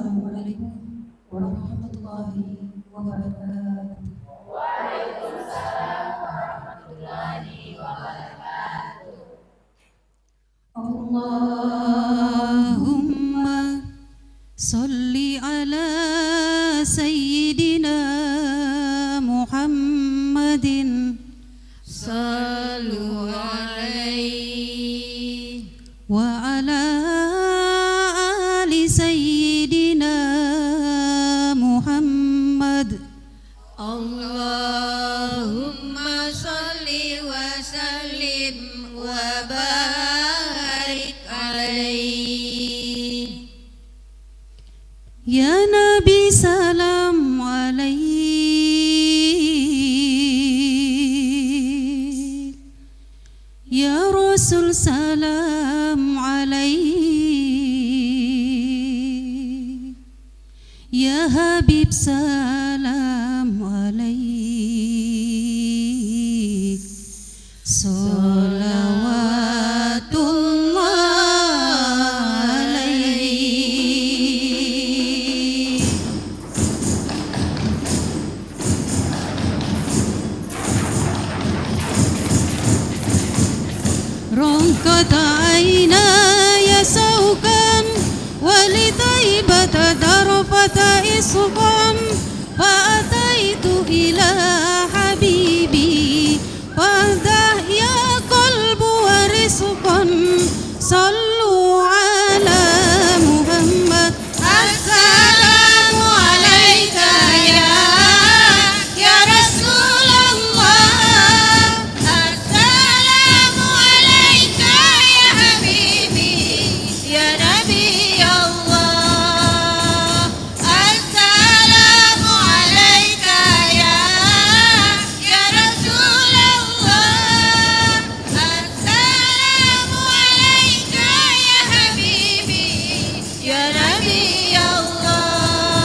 Assalamualaikum warahmatullahi wabarakatuh. Waalaikumsalam warahmatullahi wabarakatuh. Allahumma salli ala sayyidina Muhammadin sallu alaihi wa ala ali sayyidina Muhammad. Allahumma salli wa sallim wa barik alaihi. Ya Nabi salam alaihi, ya Rasul salam alaihi, ya Habib salam alaihi. Salawatullah alaihi. رنقت عيناي سوقا ولطيبة درفة إسقا فأتيت إلى حبيبي فاهده يا قلب ورزقا صلوا على محمد. السلام عليك يا رسول الله. السلام عليك يا حبيبي يا نبي الله. السلام عليك يا رسول الله. السلام عليك يا حبيبي يا نبي الله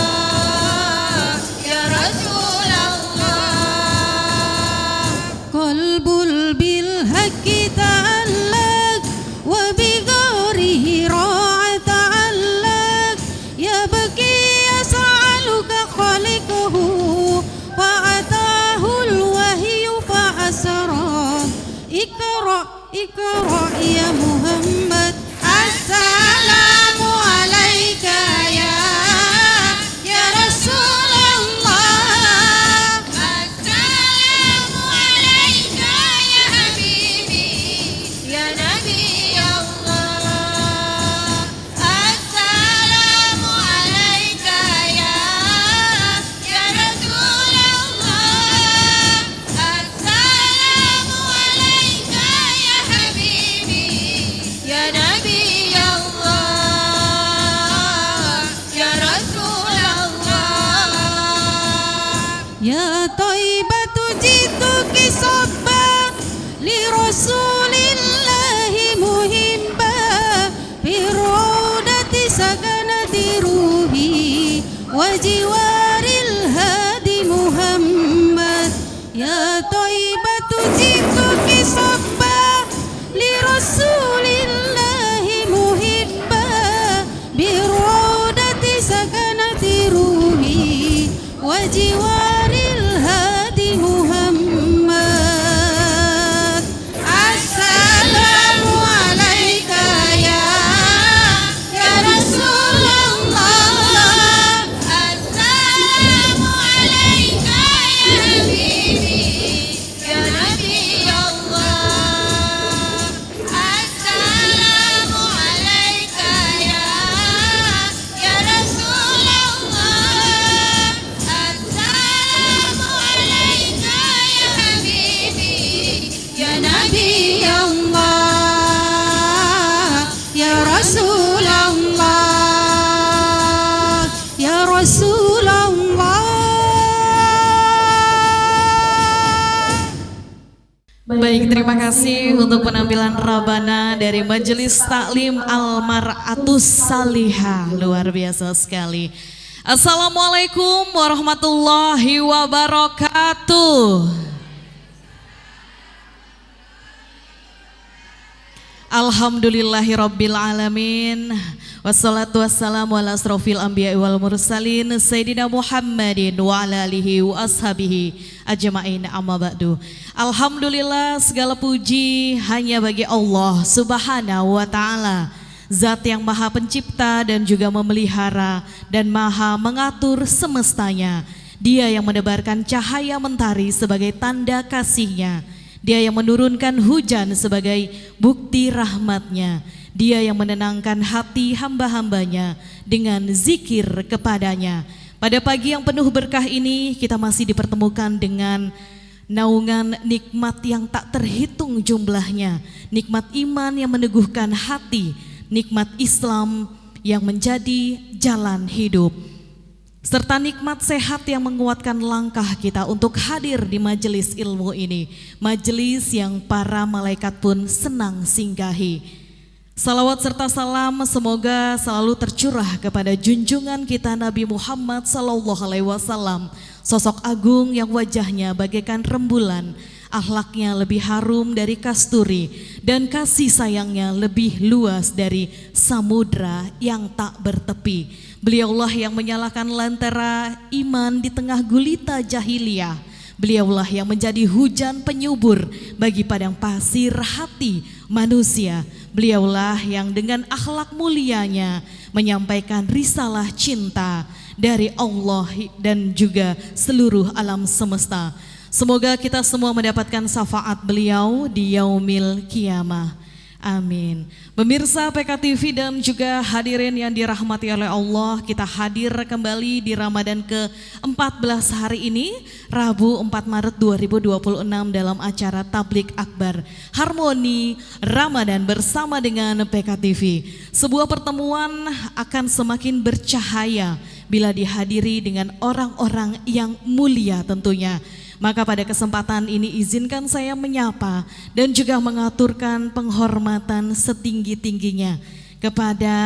يا رسول الله. قلب بالحق تعلق وبغيره راع تعلق يبكي يسألك خالقه فأتاه الوحي فأسرى. اقرأ اقرأ يا محمد. السلام عليك يا رسول الله. السلام عليك يا حبيبي يا نبي الله. السلام عليك يا رسول الله. السلام عليك يا حبيبي يا نبي الله يا رسول الله. يا طيبة جئتك صبا لرسول الله مهبا برودة سكنة روحي وجوار الهادي محمد. يا طيبة جئتك صبا لرسول الله مهبا برودة سكنة روحي وجوار الهادي محمد. السلام عليك يا رسول الله. السلام عليك يا حبيبي يا نبي الله. السلام عليك يا رسول الله. السلام عليك يا حبيبي يا نبي الله يا رسول الله يا رسول الله. Baik, terima kasih untuk penampilan Rabana dari Majelis Taklim Al-Mar'atus Salihah. Luar biasa sekali. Assalamualaikum warahmatullahi wabarakatuh. Alhamdulillahirabbil alamin. Wassalatu wassalamu ala asrofil anbiya wal mursalin Sayyidina Muhammadin wa ala alihi wa ashabihi ajma'in amma ba'du. Alhamdulillah, segala puji hanya bagi Allah subhanahu wa ta'ala, Zat yang maha pencipta dan juga memelihara dan maha mengatur semestanya. Dia yang menebarkan cahaya mentari sebagai tanda kasihnya. Dia yang menurunkan hujan sebagai bukti rahmatnya. Dia yang menenangkan hati hamba-hambanya dengan zikir kepadanya. Pada pagi yang penuh berkah ini kita masih dipertemukan dengan naungan nikmat yang tak terhitung jumlahnya. Nikmat iman yang meneguhkan hati, nikmat Islam yang menjadi jalan hidup, serta nikmat sehat yang menguatkan langkah kita untuk hadir di majelis ilmu ini. Majelis yang para malaikat pun senang singgahi. Salawat serta salam semoga selalu tercurah kepada junjungan kita Nabi Muhammad SAW, sosok agung yang wajahnya bagaikan rembulan, akhlaknya lebih harum dari kasturi, dan kasih sayangnya lebih luas dari samudra yang tak bertepi. Beliaulah yang menyalakan lentera iman di tengah gulita jahiliyah. Beliaulah yang menjadi hujan penyubur bagi padang pasir hati manusia. Beliaulah yang dengan akhlak mulianya menyampaikan risalah cinta dari Allah dan juga seluruh alam semesta. Semoga kita semua mendapatkan syafaat beliau di yaumil qiyamah. Amin. Pemirsa PKTV dan juga hadirin yang dirahmati oleh Allah, kita hadir kembali di Ramadan ke-14 hari ini, Rabu 4 Maret 2026 dalam acara Tablik Akbar Harmoni Ramadan bersama dengan PKTV. Sebuah pertemuan akan semakin bercahaya bila dihadiri dengan orang-orang yang mulia tentunya. Maka pada kesempatan ini izinkan saya menyapa dan juga mengaturkan penghormatan setinggi-tingginya kepada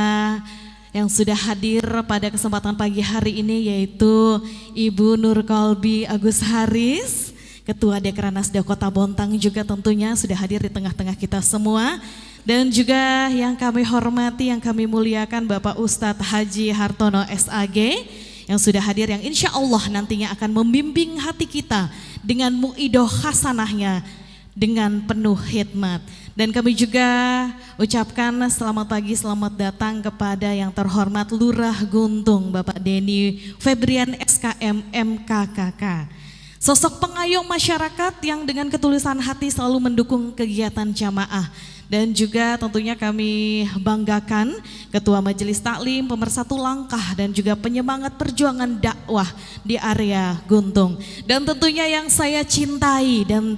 yang sudah hadir pada kesempatan pagi hari ini, yaitu Ibu Nur Kolbi Agus Haris, Ketua Dekranasda Kota Bontang, juga tentunya sudah hadir di tengah-tengah kita semua. Dan juga yang kami hormati, yang kami muliakan Bapak Ustadz Haji Hartono SAG, yang sudah hadir, yang insya Allah nantinya akan membimbing hati kita dengan mu'idoh hasanahnya dengan penuh hikmat. Dan kami juga ucapkan selamat pagi, selamat datang kepada yang terhormat Lurah Guntung Bapak Denny Febrian SKM MKKK. Sosok pengayom masyarakat yang dengan ketulusan hati selalu mendukung kegiatan jamaah. Dan juga tentunya kami banggakan Ketua Majelis Taklim, pemersatu langkah dan juga penyemangat perjuangan dakwah di area Guntung. Dan tentunya yang saya cintai dan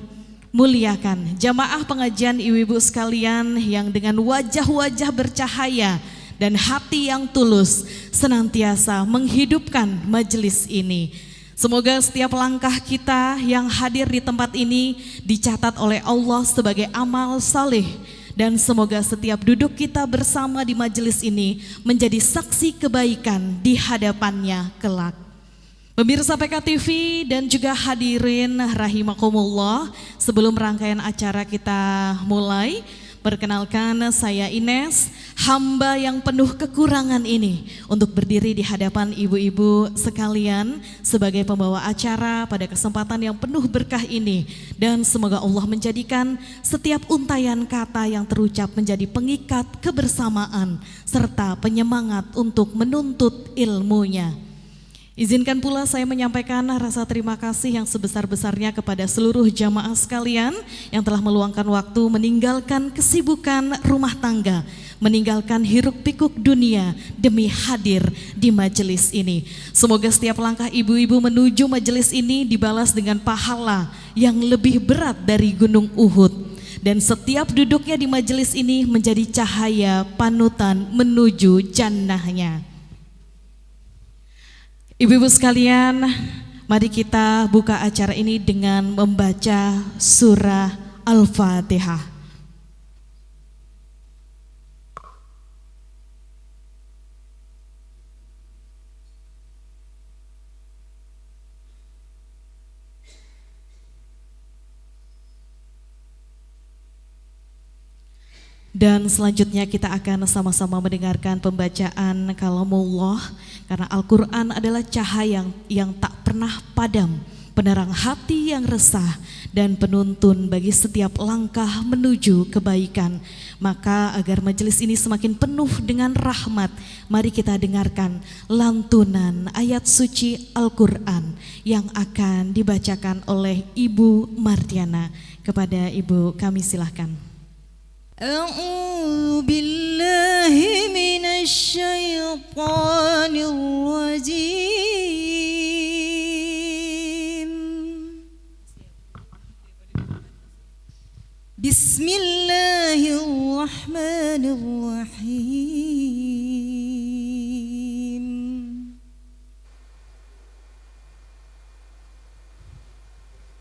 muliakan, jamaah pengajian ibu-ibu sekalian yang dengan wajah-wajah bercahaya dan hati yang tulus senantiasa menghidupkan majelis ini. Semoga setiap langkah kita yang hadir di tempat ini dicatat oleh Allah sebagai amal saleh. Dan semoga setiap duduk kita bersama di majelis ini menjadi saksi kebaikan di hadapannya kelak. Pemirsa PKTV dan juga hadirin rahimakumullah, sebelum rangkaian acara kita mulai, perkenalkan saya Ines, hamba yang penuh kekurangan ini, untuk berdiri di hadapan ibu-ibu sekalian sebagai pembawa acara pada kesempatan yang penuh berkah ini. Dan semoga Allah menjadikan setiap untayan kata yang terucap menjadi pengikat kebersamaan serta penyemangat untuk menuntut ilmunya. Izinkan pula saya menyampaikan rasa terima kasih yang sebesar-besarnya kepada seluruh jamaah sekalian yang telah meluangkan waktu meninggalkan kesibukan rumah tangga, meninggalkan hiruk-pikuk dunia demi hadir di majelis ini. Semoga setiap langkah ibu-ibu menuju majelis ini dibalas dengan pahala yang lebih berat dari Gunung Uhud. Dan setiap duduknya di majelis ini menjadi cahaya panutan menuju jannahnya. Ibu-ibu sekalian, mari kita buka acara ini dengan membaca surah Al-Fatihah. Dan selanjutnya kita akan sama-sama mendengarkan pembacaan kalamullah, karena Al-Quran adalah cahaya yang tak pernah padam, penerang hati yang resah, dan penuntun bagi setiap langkah menuju kebaikan. Maka agar majelis ini semakin penuh dengan rahmat, mari kita dengarkan lantunan ayat suci Al-Quran yang akan dibacakan oleh Ibu Mardiana. Kepada Ibu kami silahkan. أعوذ بالله من الشيطان الرجيم بسم الله الرحمن الرحيم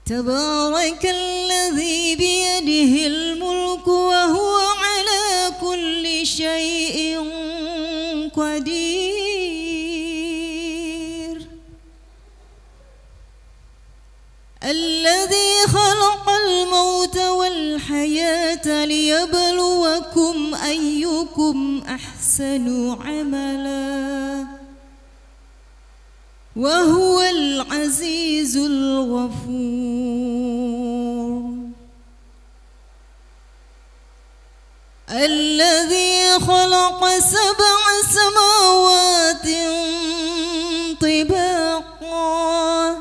تبارك الذي بيده الملك وهو على كل شيء قدير الذي خلق الموت والحياة ليبلوكم أيكم أحسن عملا وهو العزيز الغفور الذي خلق 7 سماوات طباقا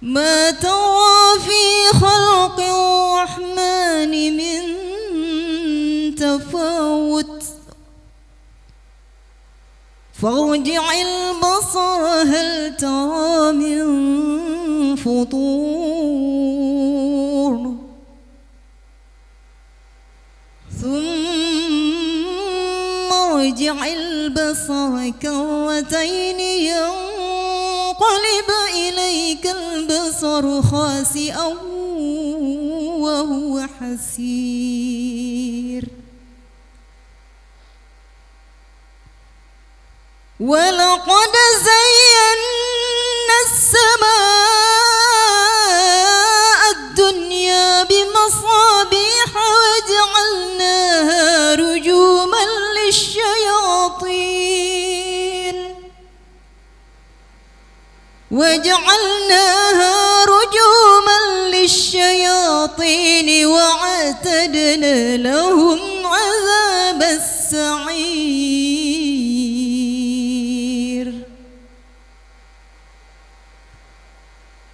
ما ترى في خلق الرحمن من تفاوت فارجع البصر هل ترى من فطور ثم ارجع البصر كرتين ينقلب إليك البصر خاسئا وهو حسير ولقد زينا السماء الدنيا بمصابيح وجعلناها رجوما للشياطين وأعتدنا لهم عذاب السعير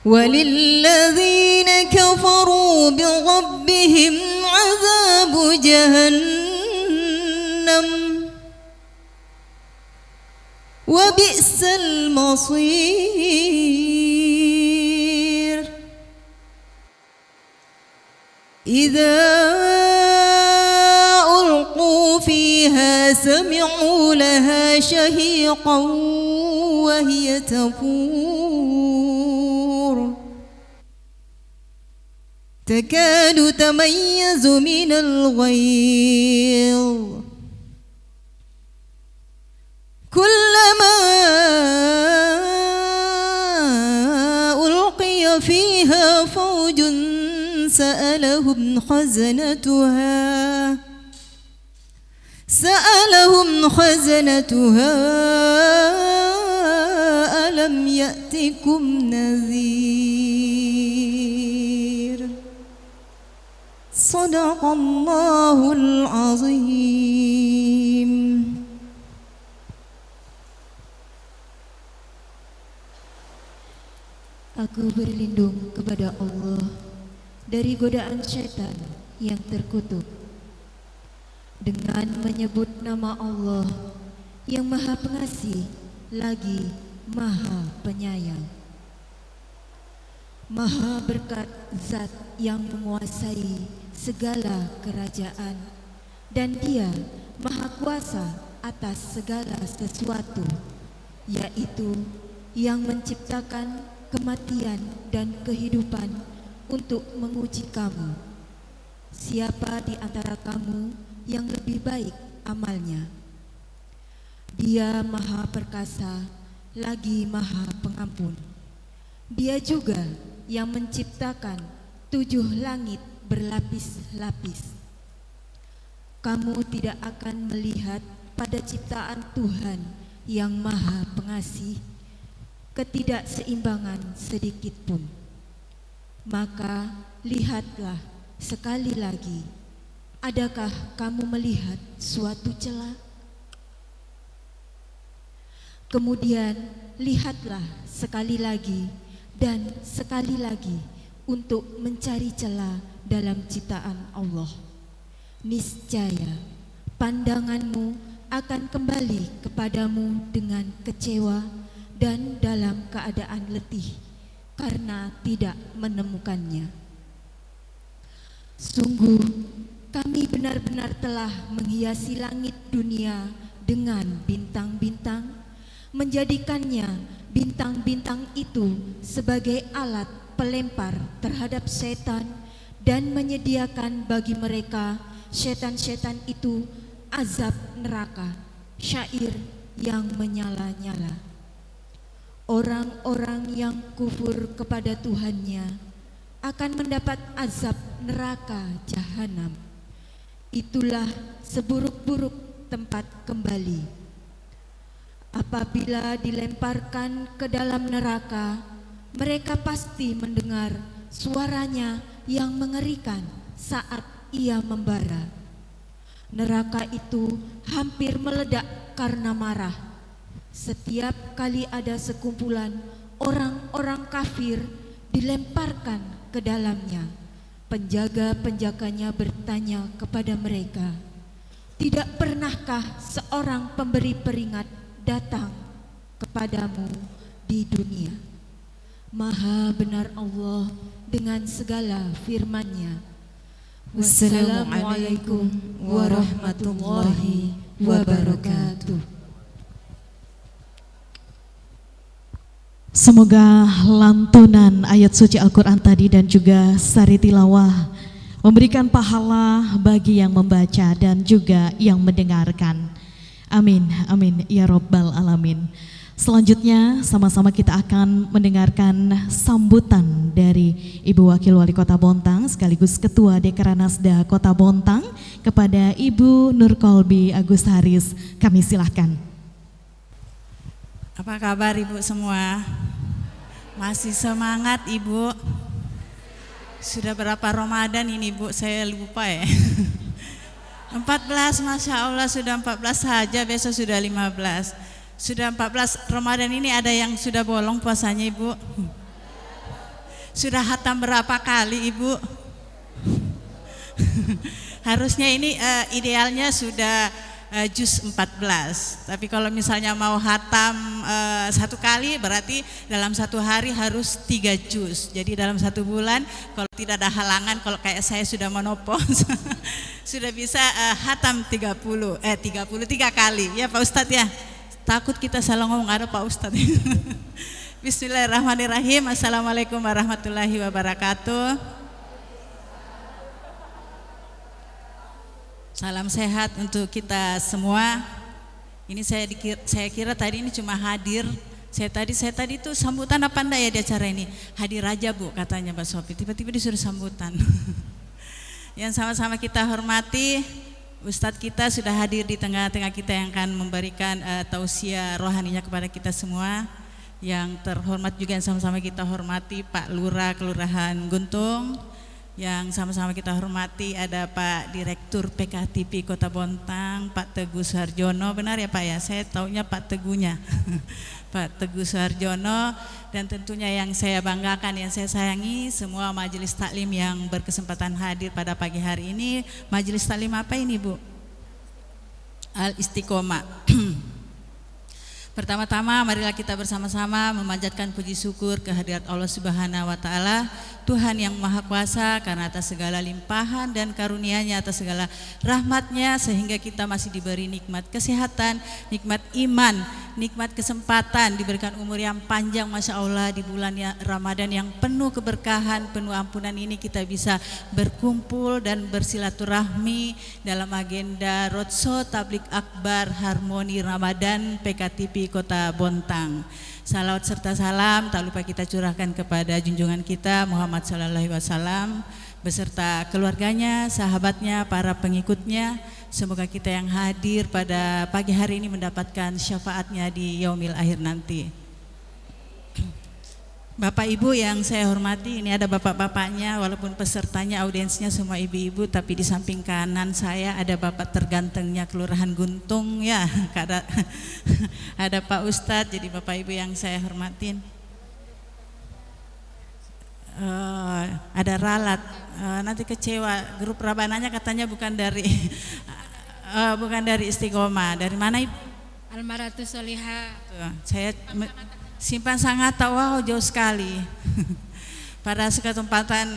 وللذين كفروا بربهم عذاب جهنم وبئس المصير إذا ألقوا فيها سمعوا لها شهيقا وهي تفور تكاد تميز من الغيظ كلما ألقي فيها فوج سألهم خزنتها ألم يأتكم نذير صدق الله العظيم. Aku berlindung kepada Allah dari godaan syaitan yang terkutuk dengan menyebut nama Allah yang Maha Pengasih lagi Maha Penyayang. Maha berkat Zat yang menguasai segala kerajaan dan Dia Maha Kuasa atas segala sesuatu, yaitu yang menciptakan kematian dan kehidupan untuk menguji kamu. Siapa di antara kamu yang lebih baik amalnya? Dia Maha Perkasa lagi Maha Pengampun. Dia juga yang menciptakan 7 langit berlapis-lapis. Kamu tidak akan melihat pada ciptaan Tuhan yang Maha Pengasih ketidakseimbangan sedikit pun. Maka lihatlah sekali lagi, adakah kamu melihat suatu celah? Kemudian lihatlah sekali lagi dan sekali lagi untuk mencari celah dalam ciptaan Allah. Niscaya pandanganmu akan kembali kepadamu dengan kecewa dan dalam keadaan letih karena tidak menemukannya. Sungguh kami benar-benar telah menghiasi langit dunia dengan bintang-bintang, menjadikannya bintang-bintang itu sebagai alat pelempar terhadap setan dan menyediakan bagi mereka setan-setan itu azab neraka, syair yang menyala-nyala. Orang-orang yang kufur kepada Tuhannya akan mendapat azab neraka jahanam. Itulah seburuk-buruk tempat kembali. Apabila dilemparkan ke dalam neraka, mereka pasti mendengar suaranya yang mengerikan saat ia membara. Neraka itu hampir meledak karena marah. Setiap kali ada sekumpulan orang-orang kafir dilemparkan ke dalamnya, penjaga-penjaganya bertanya kepada mereka, "Tidak pernahkah seorang pemberi peringat datang kepadamu di dunia?" Maha benar Allah dengan segala firman-Nya. Wassalamualaikum warahmatullahi wabarakatuh. Semoga lantunan ayat suci Al-Quran tadi dan juga sari tilawah memberikan pahala bagi yang membaca dan juga yang mendengarkan. Amin, amin ya Rabbal Alamin. Selanjutnya sama-sama kita akan mendengarkan sambutan dari Ibu Wakil Wali Kota Bontang sekaligus Ketua Dekranasda Kota Bontang kepada Ibu Nurkolbi Agus Haris. Kami silahkan. Apa kabar Ibu semua? Masih semangat Ibu? Sudah berapa Ramadan ini Bu? Saya lupa ya. 14, Masya Allah sudah 14 saja, besok sudah 15. Sudah 14 Ramadan ini ada yang sudah bolong puasanya Ibu? Sudah hatam berapa kali Ibu? Harusnya ini idealnya sudah juz 14. Tapi kalau misalnya mau hatam satu kali berarti dalam satu hari harus 3 juz. Jadi dalam satu bulan kalau tidak ada halangan, kalau kayak saya sudah menopause sudah bisa hatam 33 kali ya Pak Ustadz ya. Takut kita salah ngomong, ada Pak Ustadz. Bismillahirrahmanirrahim. Assalamualaikum warahmatullahi wabarakatuh. Salam sehat untuk kita semua. Ini saya kira tadi ini cuma hadir. Saya tadi itu sambutan apa enggak ya di acara ini? Hadir aja Bu katanya Mbak Sofi. Tiba-tiba disuruh sambutan. Yang sama-sama kita hormati, Ustadz kita sudah hadir di tengah-tengah kita yang akan memberikan tausiah rohaninya kepada kita semua. Yang terhormat juga yang sama-sama kita hormati Pak Lurah Kelurahan Guntung. Yang sama-sama kita hormati ada Pak Direktur PKTP Kota Bontang, Pak Teguh Suharjono. Benar ya Pak ya? Saya taunya Pak Teguhnya. Pak Teguh Suharjono. Dan tentunya yang saya banggakan, yang saya sayangi, semua majelis taklim yang berkesempatan hadir pada pagi hari ini. Majelis taklim apa ini Bu? Al-Istiqomah. Pertama-tama marilah kita bersama-sama memanjatkan puji syukur kehadirat Allah Subhanahu wa taala, Tuhan yang Maha Kuasa, karena atas segala limpahan dan karunia-Nya, atas segala rahmat-Nya sehingga kita masih diberi nikmat kesehatan, nikmat iman, nikmat kesempatan, diberikan umur yang panjang Masya Allah di bulan Ramadan yang penuh keberkahan, penuh ampunan ini kita bisa berkumpul dan bersilaturahmi dalam agenda Roadshow Tablik Akbar Harmoni Ramadan PKTP Kota Bontang. Salawat serta salam tak lupa kita curahkan kepada junjungan kita Muhammad Sallallahu Alaihi Wasallam. beserta keluarganya, sahabatnya, para pengikutnya. Semoga kita yang hadir pada pagi hari ini mendapatkan syafaatnya di yaumil akhir nanti. Bapak Ibu yang saya hormati, ini ada bapak-bapaknya, walaupun pesertanya audiensnya semua ibu-ibu, tapi di samping kanan saya ada bapak tergantengnya Kelurahan Guntung ya, ada Pak Ustadz, jadi Bapak Ibu yang saya hormatin. Ada Ralat, nanti kecewa, grup Rabananya katanya bukan dari bukan dari Istiqomah, dari mana Ibu? Almaratus Solihah. Saya Simpan Sangatta, wow jauh sekali. Pada kesempatan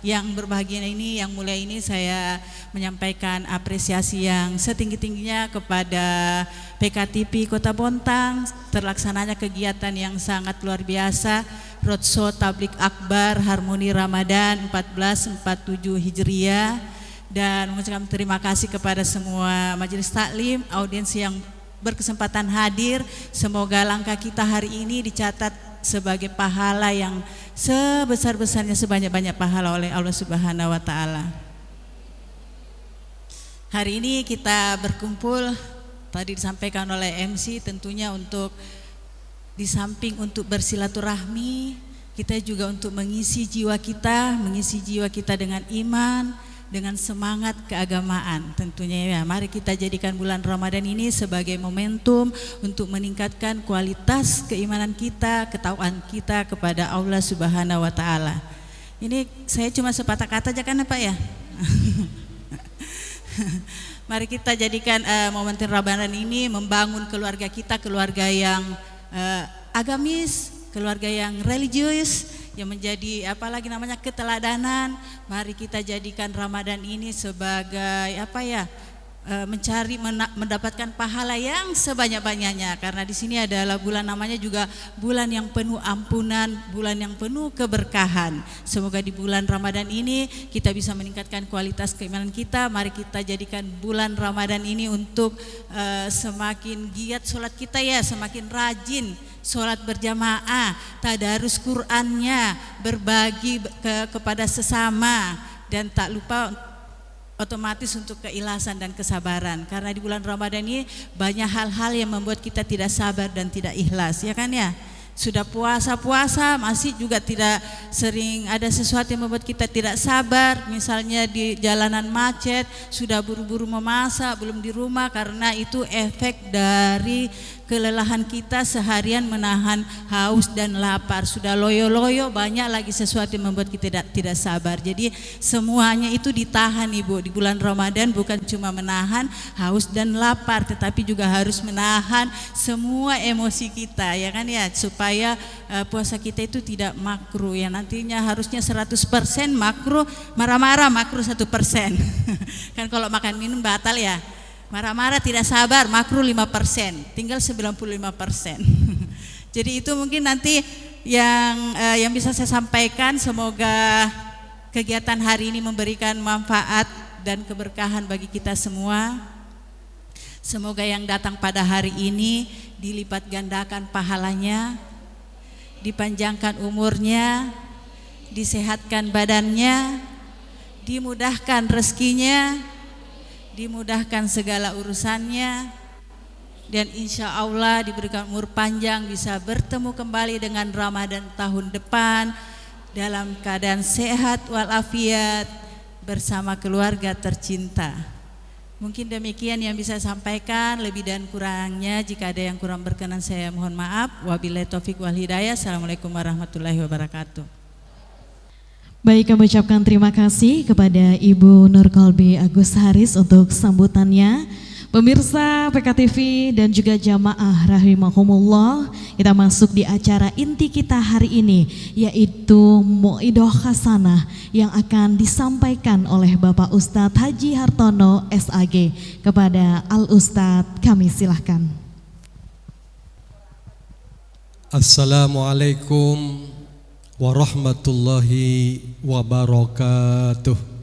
yang berbahagia ini, yang mulia ini, saya menyampaikan apresiasi yang setinggi-tingginya kepada PKTP Kota Bontang, terlaksananya kegiatan yang sangat luar biasa, Roadshow Tablik Akbar Harmoni Ramadan 1447 Hijriah, dan mengucapkan terima kasih kepada semua majelis taklim, audiens yang berkesempatan hadir. Semoga langkah kita hari ini dicatat sebagai pahala yang sebesar-besarnya, sebanyak-banyak pahala oleh Allah Subhanahu wa taala. Hari ini kita berkumpul, tadi disampaikan oleh MC, tentunya untuk di samping untuk bersilaturahmi, kita juga untuk mengisi jiwa kita dengan iman, dengan semangat keagamaan tentunya ya. Mari kita jadikan bulan Ramadan ini sebagai momentum untuk meningkatkan kualitas keimanan kita, ketakwaan kita kepada Allah Subhanahu wa taala. Ini saya cuma sepatah kata aja kan Pak ya. Mari kita jadikan momentum Ramadan ini membangun keluarga kita, keluarga yang agamis, keluarga yang religius, yang menjadi apalagi namanya keteladanan. Mari kita jadikan Ramadan ini sebagai mencari mendapatkan pahala yang sebanyak-banyaknya, karena di sini adalah bulan namanya juga bulan yang penuh ampunan, bulan yang penuh keberkahan. Semoga di bulan Ramadan ini kita bisa meningkatkan kualitas keimanan kita. Mari kita jadikan bulan Ramadan ini untuk semakin giat sholat kita ya, semakin rajin sholat berjamaah, tadarus Qur'annya, berbagi kepada sesama, dan tak lupa otomatis untuk keikhlasan dan kesabaran, karena di bulan Ramadan ini banyak hal-hal yang membuat kita tidak sabar dan tidak ikhlas, ya kan ya. Sudah puasa masih juga tidak sering ada sesuatu yang membuat kita tidak sabar, misalnya di jalanan macet, sudah buru-buru memasak, belum di rumah, karena itu efek dari kelelahan kita seharian menahan haus dan lapar. Sudah loyo-loyo, banyak lagi sesuatu yang membuat kita tidak sabar. Jadi semuanya itu ditahan Ibu di bulan Ramadan, bukan cuma menahan haus dan lapar, tetapi juga harus menahan semua emosi kita, ya kan ya, supaya puasa kita itu tidak makruh ya. Nantinya harusnya 100% makruh, marah-marah makruh 1%. Kan kalau makan minum batal ya. Marah-marah tidak sabar makruh 5%, tinggal 95%. Jadi itu mungkin nanti yang bisa saya sampaikan. Semoga kegiatan hari ini memberikan manfaat dan keberkahan bagi kita semua. Semoga yang datang pada hari ini dilipat gandakan pahalanya, dipanjangkan umurnya, disehatkan badannya, dimudahkan rezekinya, dimudahkan segala urusannya, dan insya Allah diberikan umur panjang, bisa bertemu kembali dengan Ramadan tahun depan dalam keadaan sehat walafiat bersama keluarga tercinta. Mungkin demikian yang bisa saya sampaikan, lebih dan kurangnya jika ada yang kurang berkenan saya mohon maaf. Wabillahi taufik wal hidayah. Assalamualaikum warahmatullahi wabarakatuh. Baik, kami ucapkan terima kasih kepada Ibu Nurkolbi Agus Haris untuk sambutannya. Pemirsa PKTV dan juga jamaah rahimahumullah, kita masuk di acara inti kita hari ini, yaitu Mau'idoh Hasanah yang akan disampaikan oleh Bapak Ustadz Haji Hartono SAG. Kepada Al Ustadz kami silahkan. Assalamualaikum warahmatullahi wabarakatuh.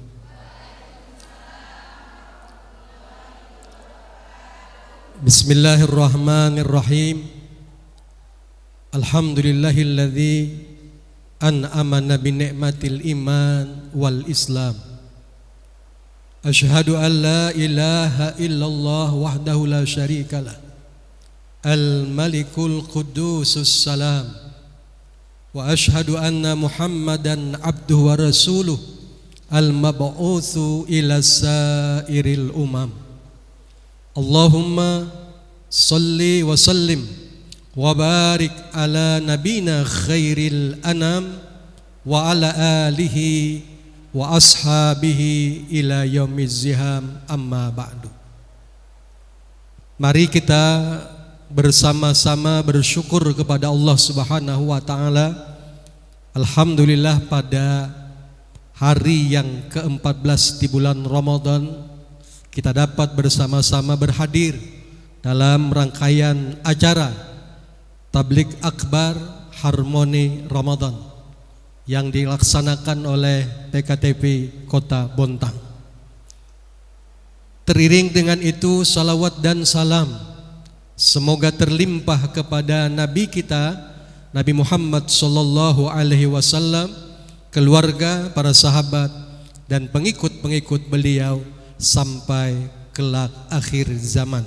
Bismillahirrahmanirrahim. Alhamdulillahilladzi an'amana bi ni'matil iman wal islam. Asyhadu an la ilaha illallah wahdahu la syarikalah, al malikul qudusus salam, wa asyhadu anna muhammadan abduhu wa rasuluh, al mab'utsu ila sairil umam. Allahumma salli wa sallim wa barik ala nabina khairil anam wa ala alihi wa ashabihi ila yaumiz ziham, amma ba'du. Mari kita bersama-sama bersyukur kepada Allah Subhanahu wa taala. Alhamdulillah, pada hari yang ke-14 di bulan Ramadan kita dapat bersama-sama berhadir dalam rangkaian acara Tabligh Akbar Harmoni Ramadan yang dilaksanakan oleh PKTP Kota Bontang. Teriring dengan itu, salawat dan salam semoga terlimpah kepada Nabi kita, Nabi Muhammad sallallahu alaihi wasallam, keluarga, para sahabat dan pengikut-pengikut beliau sampai kelak akhir zaman.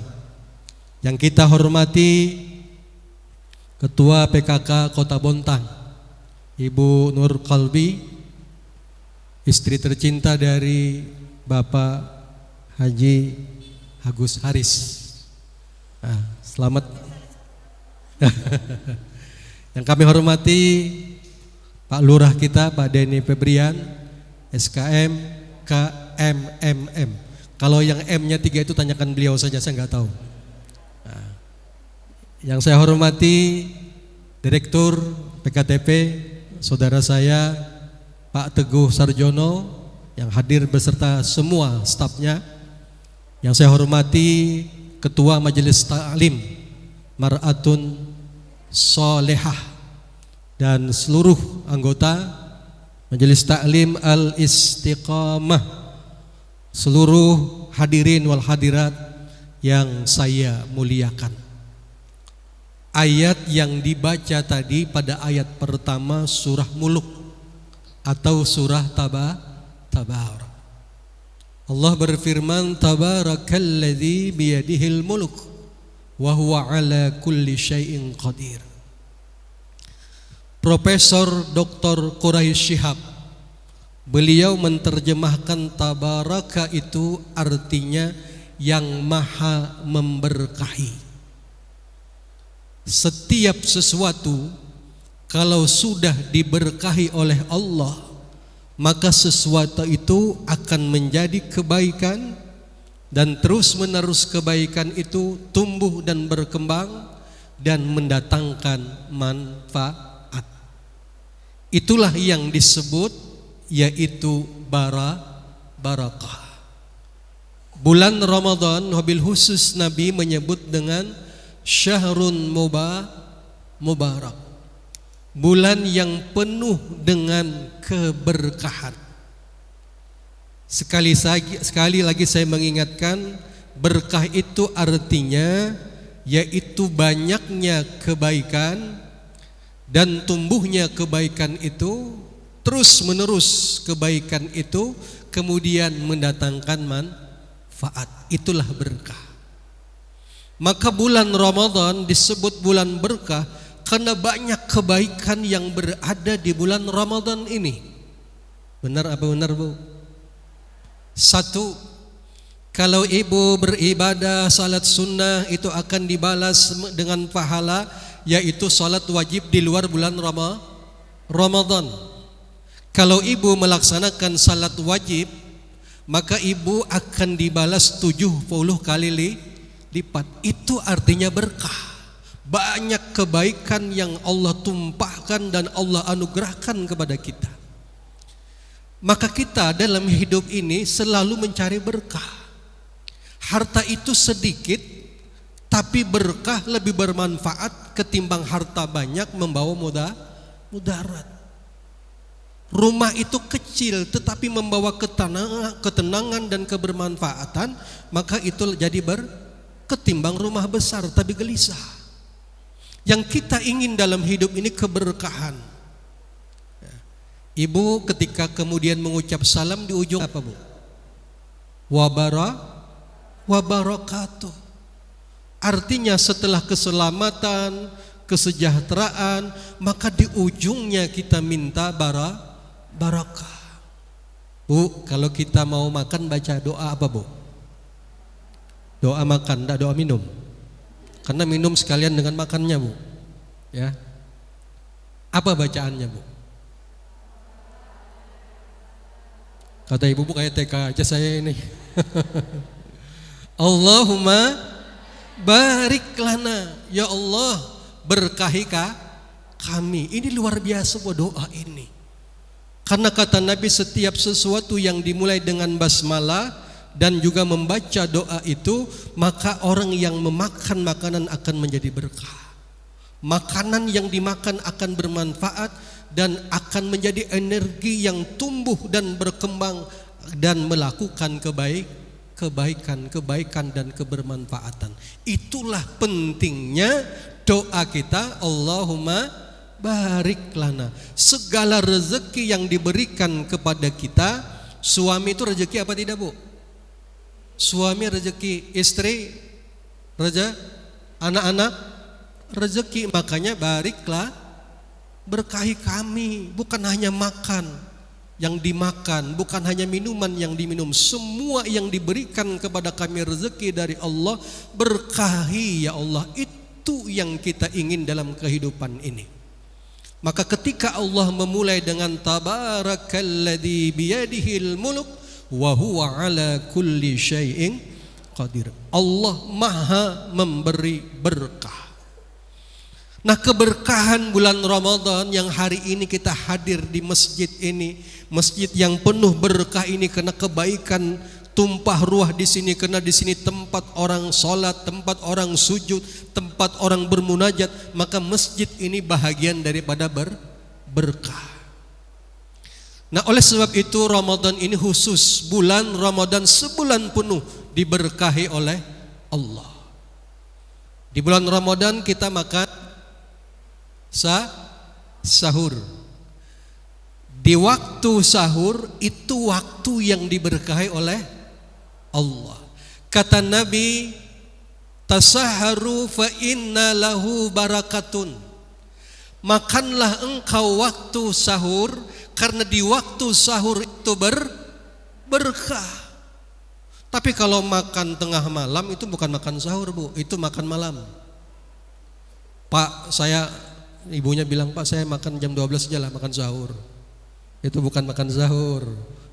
Yang kita hormati Ketua PKK Kota Bontang, Ibu Nur Qalbi, istri tercinta dari Bapak Haji Agus Haris. Selamat. Yang kami hormati Pak Lurah kita, Pak Denny Febrian, SKM KMMM. Kalau yang M-nya 3 itu tanyakan beliau saja, saya nggak tahu. Yang saya hormati Direktur PKTP, saudara saya Pak Teguh Sarjono yang hadir beserta semua stafnya. Yang saya hormati Ketua Majelis Ta'lim Mar'atun Solehah dan seluruh anggota Majelis Ta'lim Al-Istiqamah, seluruh hadirin wal hadirat yang saya muliakan. Ayat yang dibaca tadi pada ayat pertama surah Mulk atau surah Tabarak. Allah berfirman, Tabarakalladzi biyadihil mulk wa huwa ala kulli syai'in qadir. Profesor Dr. Quraisy Shihab, beliau menerjemahkan tabaraka itu artinya yang maha memberkahi. Setiap sesuatu kalau sudah diberkahi oleh Allah, maka sesuatu itu akan menjadi kebaikan, dan terus menerus kebaikan itu tumbuh dan berkembang dan mendatangkan manfaat. Itulah yang disebut yaitu barakah. Bulan Ramadan wabil khusus Nabi menyebut dengan syahrun mubarak, bulan yang penuh dengan keberkahan. Sekali lagi saya mengingatkan, berkah itu artinya yaitu banyaknya kebaikan dan tumbuhnya kebaikan itu, terus menerus kebaikan itu kemudian mendatangkan manfaat. Itulah berkah. Maka bulan Ramadan disebut bulan berkah karena banyak kebaikan yang berada di bulan Ramadan ini. Benar apa benar, Bu? Satu, kalau ibu beribadah salat sunnah itu akan dibalas dengan pahala, yaitu salat wajib di luar bulan Ramadan. Kalau ibu melaksanakan salat wajib, maka ibu akan dibalas 70 kali lipat. Itu artinya berkah. Banyak kebaikan yang Allah tumpahkan dan Allah anugerahkan kepada kita. Maka kita dalam hidup ini selalu mencari berkah. Harta itu sedikit, tapi berkah lebih bermanfaat ketimbang harta banyak membawa mudarat. Rumah itu kecil tetapi membawa ketenangan dan kebermanfaatan, maka itu jadi ketimbang rumah besar tapi gelisah. Yang kita ingin dalam hidup ini keberkahan. Ibu ketika kemudian mengucap salam di ujung apa Bu? Wabarakatuh. Artinya setelah keselamatan, kesejahteraan, maka di ujungnya kita minta barakah. Bu, kalau kita mau makan baca doa apa Bu? Doa makan, tidak doa minum. Karena minum sekalian dengan makannya Bu. Ya. Apa bacaannya Bu? Kata ibu Bu kayak TK aja saya ini. Allahumma barik lana, ya Allah berkahi kami. Ini luar biasa Bu doa ini. Karena kata Nabi setiap sesuatu yang dimulai dengan basmalah dan juga membaca doa itu, maka orang yang memakan makanan akan menjadi berkah. Makanan yang dimakan akan bermanfaat dan akan menjadi energi yang tumbuh dan berkembang dan melakukan kebaikan dan kebermanfaatan. Itulah pentingnya doa kita, Allahumma barik lana. Segala rezeki yang diberikan kepada kita, suami itu rezeki apa tidak Bu? Suami rezeki, istri rezeki, anak-anak rezeki. Makanya bariklah, berkahi kami. Bukan hanya makan yang dimakan, bukan hanya minuman yang diminum, semua yang diberikan kepada kami rezeki dari Allah, berkahi ya Allah. Itu yang kita ingin dalam kehidupan ini. Maka ketika Allah memulai dengan tabarakalladzi biyadihil muluk wa huwa ala kulli syai'in qadir. Allah Maha memberi berkah. Nah, keberkahan bulan Ramadan yang hari ini kita hadir di masjid ini, masjid yang penuh berkah ini, karena kebaikan tumpah ruah di sini, karena di sini tempat orang sholat, tempat orang sujud, tempat orang bermunajat, maka masjid ini bahagian daripada berkah. Nah, oleh sebab itu Ramadan ini khusus, bulan Ramadan sebulan penuh diberkahi oleh Allah. Di bulan Ramadan kita makan sahur. Di waktu sahur itu waktu yang diberkahi oleh Allah. Kata Nabi, tasaharu fa inna lahu barakatun. Makanlah engkau waktu sahur, karena di waktu sahur itu berkah. Tapi kalau makan tengah malam itu bukan makan sahur Bu, itu makan malam. Pak, ibunya bilang, Pak saya makan jam 12 aja lah, makan sahur. Itu bukan makan sahur,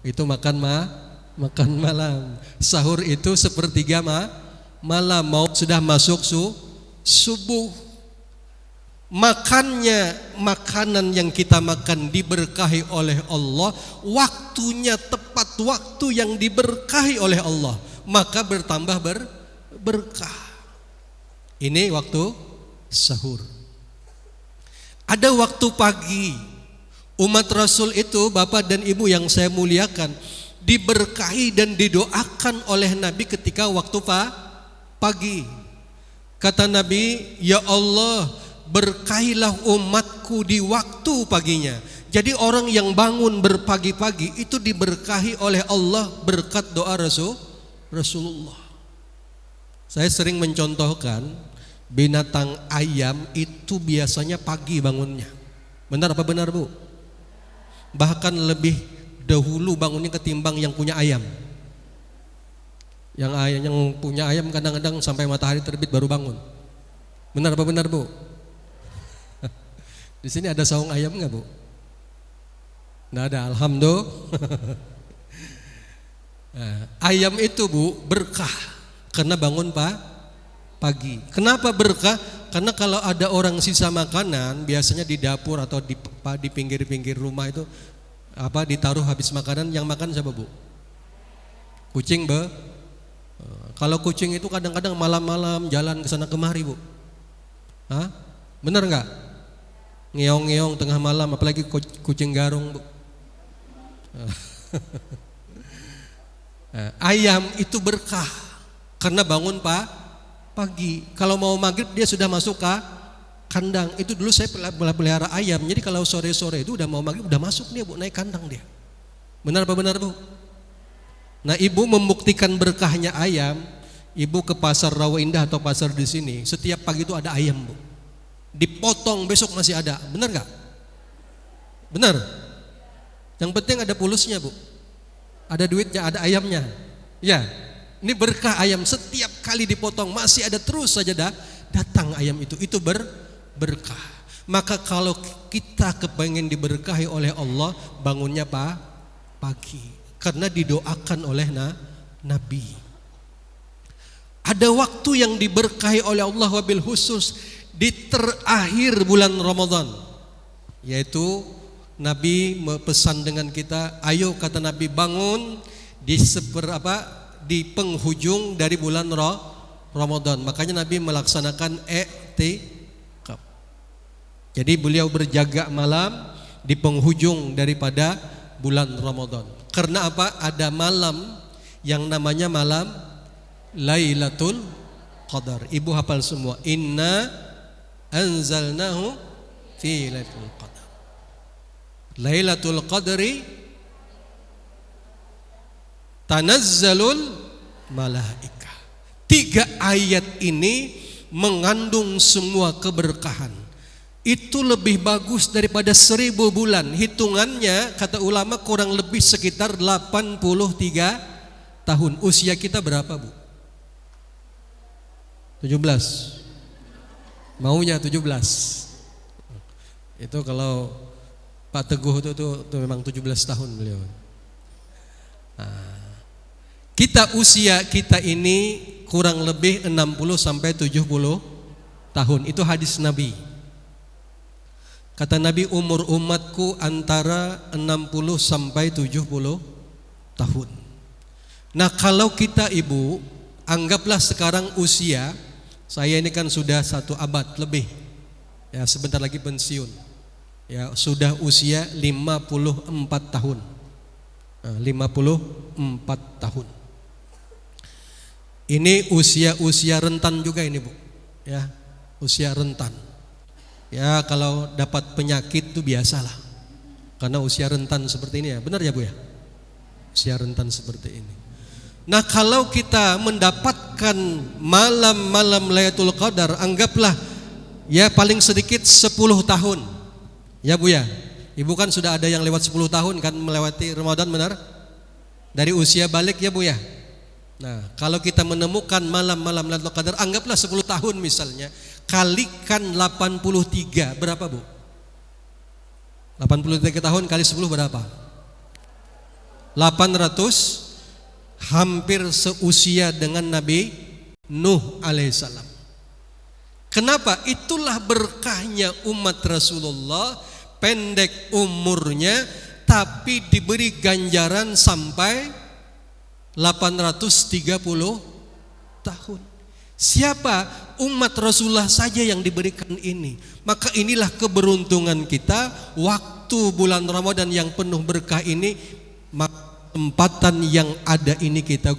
itu makan malam. Sahur itu sepertiga malam, mau sudah masuk subuh. Makanan yang kita makan diberkahi oleh Allah, waktunya tepat waktu yang diberkahi oleh Allah, maka bertambah berkah. Ini waktu sahur. Ada waktu pagi. Umat Rasul itu, Bapak dan Ibu yang saya muliakan, diberkahi dan didoakan oleh Nabi ketika waktu pagi. Kata Nabi, ya Allah, berkahilah umatku di waktu paginya. Jadi orang yang bangun berpagi-pagi itu diberkahi oleh Allah berkat doa Rasulullah. Saya sering mencontohkan, binatang ayam itu biasanya pagi bangunnya. Benar apa benar Bu? Bahkan lebih dahulu bangunnya ketimbang yang punya ayam. Yang punya ayam kadang-kadang sampai matahari terbit baru bangun. Benar apa benar Bu? Di sini ada saung ayam nggak Bu? Nggak ada, alhamdulillah. Ayam itu Bu berkah karena bangun pagi. Kenapa berkah? Karena kalau ada orang sisa makanan, biasanya di dapur atau di pinggir-pinggir rumah itu ditaruh habis makanan, yang makan siapa Bu? Kucing Kalau kucing itu kadang-kadang malam-malam jalan ke sana kemari Bu. Bener nggak? Ngeong-ngeong tengah malam, apalagi kucing garung Bu. Ayam itu berkah karena bangun pagi. Kalau mau maghrib dia sudah masuk kandang. Itu dulu saya pelihara ayam. Jadi kalau sore-sore itu udah mau maghrib udah masuk nih Bu, naik kandang dia. Benar apa benar Bu? Nah, ibu membuktikan berkahnya ayam. Ibu ke pasar Rawa Indah atau pasar di sini, setiap pagi itu ada ayam Bu. Dipotong besok masih ada. Benar gak? Benar. Yang penting ada pulusnya Bu. Ada duitnya, ada ayamnya. Ya. Ini berkah ayam, setiap kali dipotong masih ada terus saja datang ayam itu berkah. Maka kalau kita kepengen diberkahi oleh Allah, bangunnya pagi. Karena didoakan oleh Nabi. Ada waktu yang diberkahi oleh Allah wabil khusus di terakhir bulan Ramadan, yaitu Nabi pesan dengan kita, ayo kata Nabi bangun di penghujung dari bulan Ramadan. Makanya Nabi melaksanakan i'tikaf. Jadi beliau berjaga malam di penghujung daripada bulan Ramadan. Karena apa? Ada malam yang namanya malam Lailatul Qadar. Ibu hafal semua. Inna anzalnahu fi Lailatul Qadar. Lailatul Qadri tanazzalul malaika. 3 ayat ini mengandung semua keberkahan. Itu lebih bagus daripada 1000 bulan. Hitungannya kata ulama kurang lebih sekitar 83 tahun. Usia kita berapa Bu? 17. Maunya 17. Itu kalau Pak Teguh itu memang 17 tahun beliau. Usia kita ini kurang lebih 60 sampai 70 tahun. Itu hadis Nabi. Kata Nabi, umur umatku antara 60 sampai 70 tahun. Nah, kalau kita Ibu, anggaplah sekarang usia, saya ini kan sudah 1 abad lebih. Ya, sebentar lagi pensiun. Ya, sudah usia 54 tahun. 54 tahun. Ini usia rentan juga ini Bu. Ya, usia rentan. Ya, kalau dapat penyakit itu biasalah. Karena usia rentan seperti ini ya. Benar ya Bu ya? Usia rentan seperti ini. Nah, kalau kita mendapatkan malam-malam Lailatul Qadar, anggaplah ya paling sedikit 10 tahun. Ya Bu ya. Ibu kan sudah ada yang lewat 10 tahun kan melewati Ramadan, benar? Dari usia balik ya Bu ya. Nah, kalau kita menemukan malam-malam Lailatul Qadar, anggaplah 10 tahun misalnya, kalikan 83, berapa Bu? 83 tahun kali 10 berapa? 800, hampir seusia dengan Nabi Nuh alaihissalam. Kenapa? Itulah berkahnya umat Rasulullah, pendek umurnya tapi diberi ganjaran sampai 830 tahun. Siapa? Umat Rasulullah saja yang diberikan ini. Maka inilah keberuntungan kita, waktu bulan Ramadan yang penuh berkah ini, kesempatan yang ada ini kita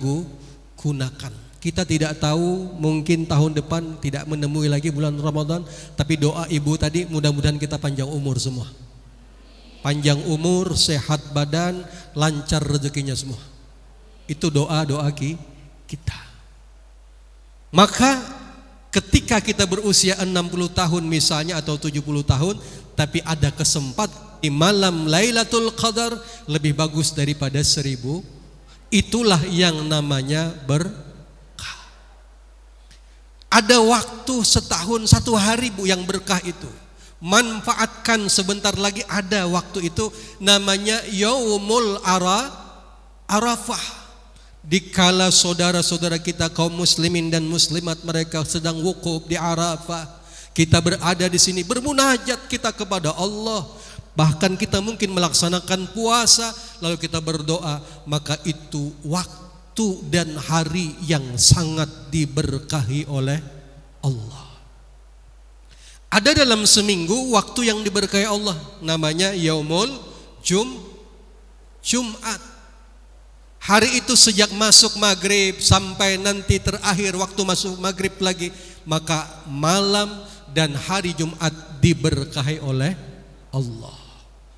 gunakan. Kita tidak tahu, mungkin tahun depan tidak menemui lagi bulan Ramadan, tapi doa ibu tadi mudah-mudahan kita panjang umur semua. Panjang umur, sehat badan, lancar rezekinya semua. Itu doa-doa kita. Maka ketika kita berusia 60 tahun misalnya atau 70 tahun, tapi ada kesempatan di malam Lailatul Qadar lebih bagus daripada 1000, itulah yang namanya berkah. Ada waktu setahun 1 hari Bu yang berkah itu. Manfaatkan sebentar lagi ada waktu itu, namanya Yaumul Arafah. Dikala saudara-saudara kita kaum muslimin dan muslimat mereka sedang wukuf di Arafah, kita berada di sini bermunajat kita kepada Allah. Bahkan kita mungkin melaksanakan puasa lalu kita berdoa, maka itu waktu dan hari yang sangat diberkahi oleh Allah. Ada dalam seminggu waktu yang diberkahi Allah, namanya Yaumul Jumat. Hari itu sejak masuk maghrib sampai nanti terakhir waktu masuk maghrib lagi, maka malam dan hari Jumat diberkahi oleh Allah.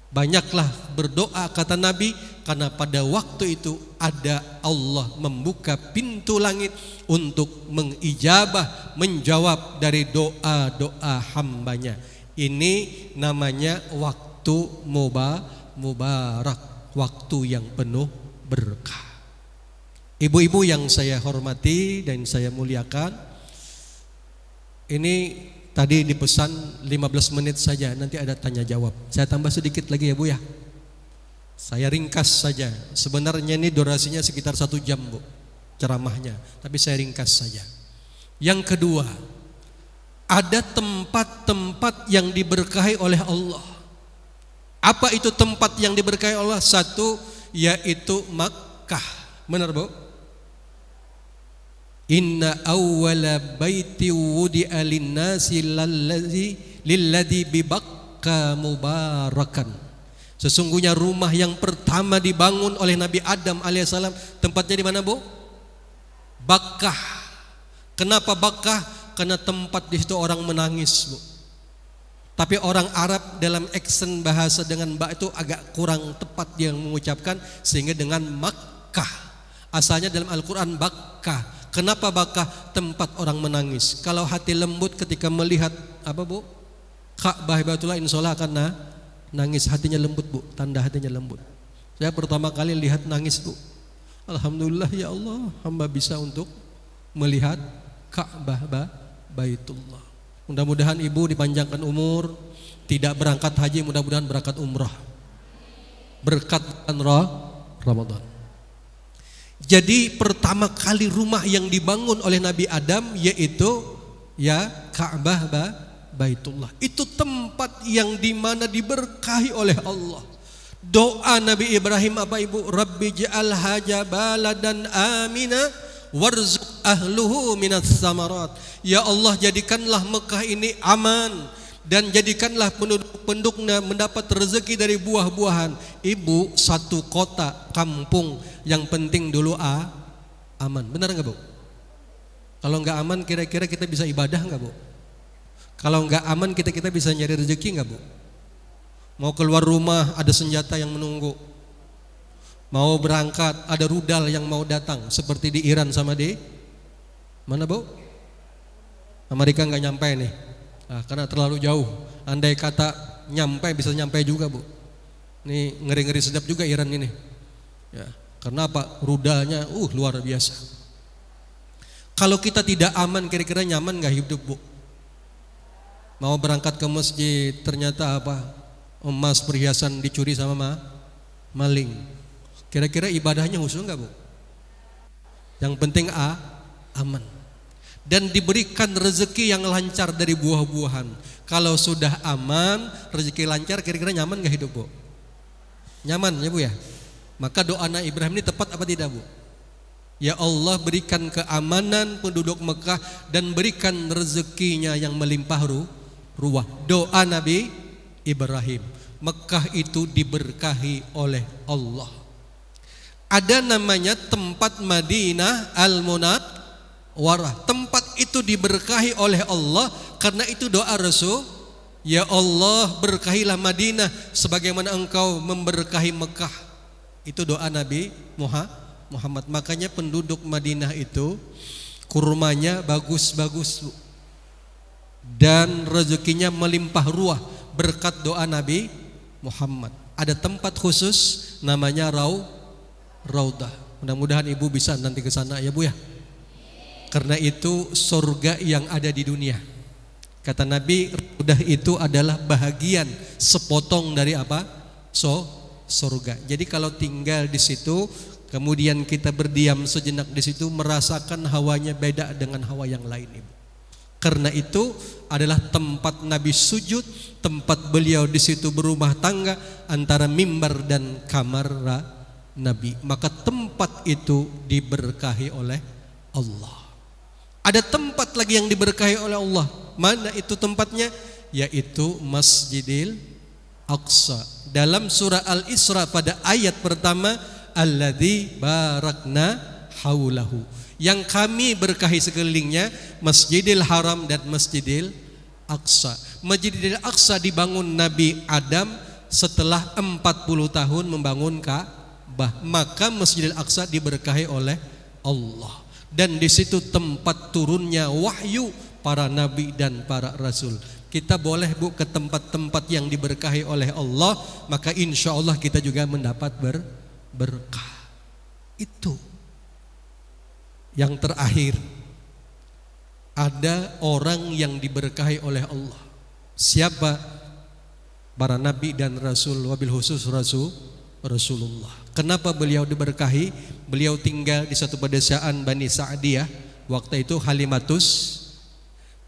Banyaklah berdoa kata Nabi, karena pada waktu itu ada Allah membuka pintu langit untuk mengijabah, menjawab dari doa-doa hambanya. Ini namanya waktu mubarak, waktu yang penuh berkah. Ibu-ibu yang saya hormati dan saya muliakan, ini tadi dipesan 15 menit saja, nanti ada tanya jawab. Saya tambah sedikit lagi ya Bu ya. Saya ringkas saja. Sebenarnya ini durasinya sekitar 1 jam Bu ceramahnya, tapi saya ringkas saja. Yang kedua, ada tempat-tempat yang diberkahi oleh Allah. Apa itu tempat yang diberkahi Allah? Satu, yaitu Makkah. Benar Bu? Inna awwala baiti wudi'a linnasi lilladzi bi Bakkah mubarakan. Sesungguhnya rumah yang pertama dibangun oleh Nabi Adam alaihissalam, tempatnya di mana Bu? Bakkah. Kenapa Bakkah? Karena tempat di situ orang menangis Bu. Tapi orang Arab dalam aksen bahasa dengan ba itu agak kurang tepat dia mengucapkan, sehingga dengan Makkah. Asalnya dalam Al-Quran Bakkah. Kenapa Bakkah? Tempat orang menangis. Kalau hati lembut ketika melihat apa Bu? Ka'bah Baitullah, insyaallah akan nangis. Hatinya lembut Bu, tanda hatinya lembut. Saya pertama kali lihat nangis Bu. Alhamdulillah ya Allah, hamba bisa untuk melihat Ka'bah Baitullah. Mudah-mudahan ibu dipanjangkan umur, tidak berangkat haji, mudah-mudahan berangkat umrah. Berkat Ramadan. Jadi pertama kali rumah yang dibangun oleh Nabi Adam yaitu ya Ka'bah Baitullah. Itu tempat yang dimana diberkahi oleh Allah. Doa Nabi Ibrahim apa ibu? Rabbi ja'alha baladan amina warzuq ahluhu minas samarat. Ya Allah, jadikanlah Mekah ini aman dan jadikanlah penduduk-penduduknya mendapat rezeki dari buah-buahan. Ibu, satu kota, kampung, yang penting dulu aman. Benar enggak Bu? Kalau enggak aman, kira-kira kita bisa ibadah enggak Bu? Kalau enggak aman, kita bisa nyari rezeki enggak Bu? Mau keluar rumah ada senjata yang menunggu. Mau berangkat ada rudal yang mau datang, seperti di Iran sama di mana Bu? Amerika enggak nyampe nih. Nah, karena terlalu jauh. Andai kata nyampe, bisa nyampe juga Bu. Ini ngeri-ngeri sedap juga Iran ini. Ya, karena apa? Rudalnya luar biasa. Kalau kita tidak aman, kira-kira nyaman nggak hidup Bu? Mau berangkat ke masjid, ternyata apa? Emas perhiasan dicuri sama maling. Kira-kira ibadahnya khusyuk nggak Bu? Yang penting aman. Dan diberikan rezeki yang lancar dari buah-buahan. Kalau sudah aman, rezeki lancar, kira-kira nyaman gak hidup Bu? Nyaman ya Bu ya? Maka doa Nabi Ibrahim ini tepat apa tidak Bu? Ya Allah, berikan keamanan penduduk Mekah dan berikan rezekinya yang melimpah ruah. Doa Nabi Ibrahim. Mekah itu diberkahi oleh Allah. Ada namanya tempat Madinah Al-Munawwarah. Tempat itu diberkahi oleh Allah, karena itu doa Rasul. Ya Allah, berkahilah Madinah sebagaimana engkau memberkahi Mekah. Itu doa Nabi Muhammad. Makanya penduduk Madinah itu kurmanya bagus-bagus dan rezekinya melimpah ruah berkat doa Nabi Muhammad. Ada tempat khusus namanya Raudah. Mudah-mudahan ibu bisa nanti ke sana ya Bu ya. Karena itu surga yang ada di dunia. Kata Nabi, Raudah itu adalah bahagian sepotong dari apa? Surga. Jadi kalau tinggal di situ, kemudian kita berdiam sejenak di situ, merasakan hawanya beda dengan hawa yang lain ibu. Karena itu adalah tempat Nabi sujud, tempat beliau di situ berumah tangga antara mimbar dan kamar Nabi. Maka tempat itu diberkahi oleh Allah. Ada tempat lagi yang diberkahi oleh Allah. Mana itu tempatnya? Yaitu Masjidil Aqsa. Dalam surah Al-Isra pada ayat pertama, alladzi barakna haulahu. Yang kami berkahi sekelilingnya, Masjidil Haram dan Masjidil Aqsa. Masjidil Aqsa dibangun Nabi Adam setelah 40 tahun membangun Ka'bah. Maka Masjidil Aqsa diberkahi oleh Allah. Dan di situ tempat turunnya wahyu para nabi dan para rasul. Kita boleh Bu ke tempat-tempat yang diberkahi oleh Allah, maka insya Allah kita juga mendapat berkah. Itu. Yang terakhir, ada orang yang diberkahi oleh Allah. Siapa? Para nabi dan rasul, wabil khusus Rasulullah. Kenapa beliau diberkahi? Beliau tinggal di satu pedesaan Bani Sa'diyah. Waktu itu Halimatus,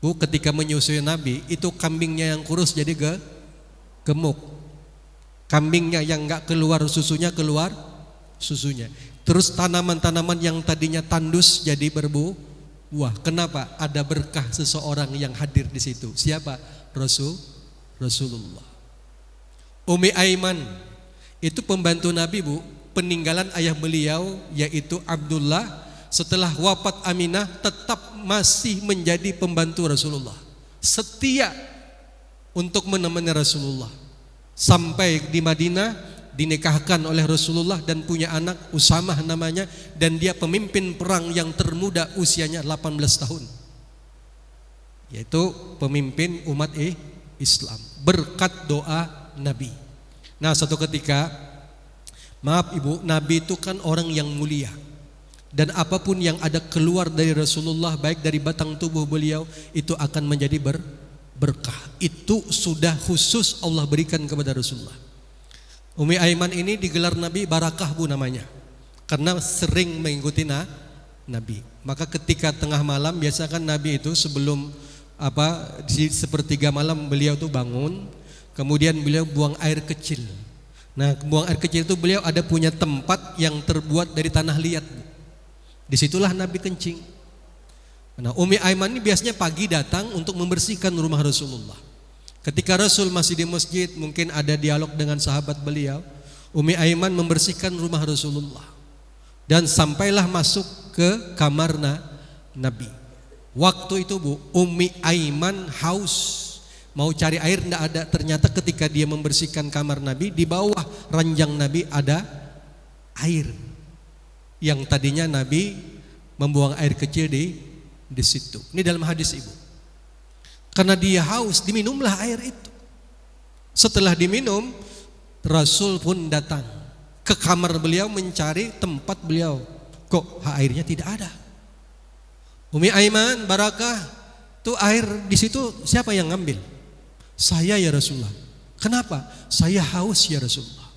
Bu, ketika menyusui Nabi, itu kambingnya yang kurus jadi gemuk. Kambingnya yang enggak keluar susunya, keluar susunya. Terus tanaman-tanaman yang tadinya tandus jadi berbuah. Kenapa? Ada berkah seseorang yang hadir di situ. Siapa? Rasulullah. Umi Aiman itu pembantu Nabi, Bu. Peninggalan ayah beliau yaitu Abdullah, setelah wafat Aminah tetap masih menjadi pembantu Rasulullah, setia untuk menemani Rasulullah. Sampai di Madinah dinikahkan oleh Rasulullah dan punya anak Usamah namanya, dan dia pemimpin perang yang termuda usianya 18 tahun, yaitu pemimpin umat Islam berkat doa Nabi. Nah, suatu ketika, maaf Ibu, Nabi itu kan orang yang mulia, dan apapun yang ada keluar dari Rasulullah, baik dari batang tubuh beliau, itu akan menjadi berkah. Itu sudah khusus Allah berikan kepada Rasulullah. Umi Aiman ini digelar Nabi Barakah, Bu, namanya, karena sering mengikuti Nabi. Maka ketika tengah malam, biasa kan Nabi itu sebelum di sepertiga malam beliau tuh bangun, kemudian beliau buang air kecil. Nah, buang air kecil itu beliau ada punya tempat yang terbuat dari tanah liat. Disitulah Nabi kencing. Nah, Umi Aiman ini biasanya pagi datang untuk membersihkan rumah Rasulullah. Ketika Rasul masih di masjid, mungkin ada dialog dengan sahabat beliau, Umi Aiman membersihkan rumah Rasulullah. Dan sampailah masuk ke kamar Nabi. Waktu itu, Bu, Umi Aiman haus, mau cari air tidak ada. Ternyata ketika dia membersihkan kamar Nabi, di bawah ranjang Nabi ada air yang tadinya Nabi membuang air kecil di situ. Ini dalam hadis, Ibu. Karena dia haus, diminumlah air itu. Setelah diminum, Rasul pun datang ke kamar beliau mencari tempat beliau. Kok airnya tidak ada? Umi Aiman, Barakah, tuh air di situ siapa yang ngambil? Saya ya Rasulullah. Kenapa? Saya haus ya Rasulullah.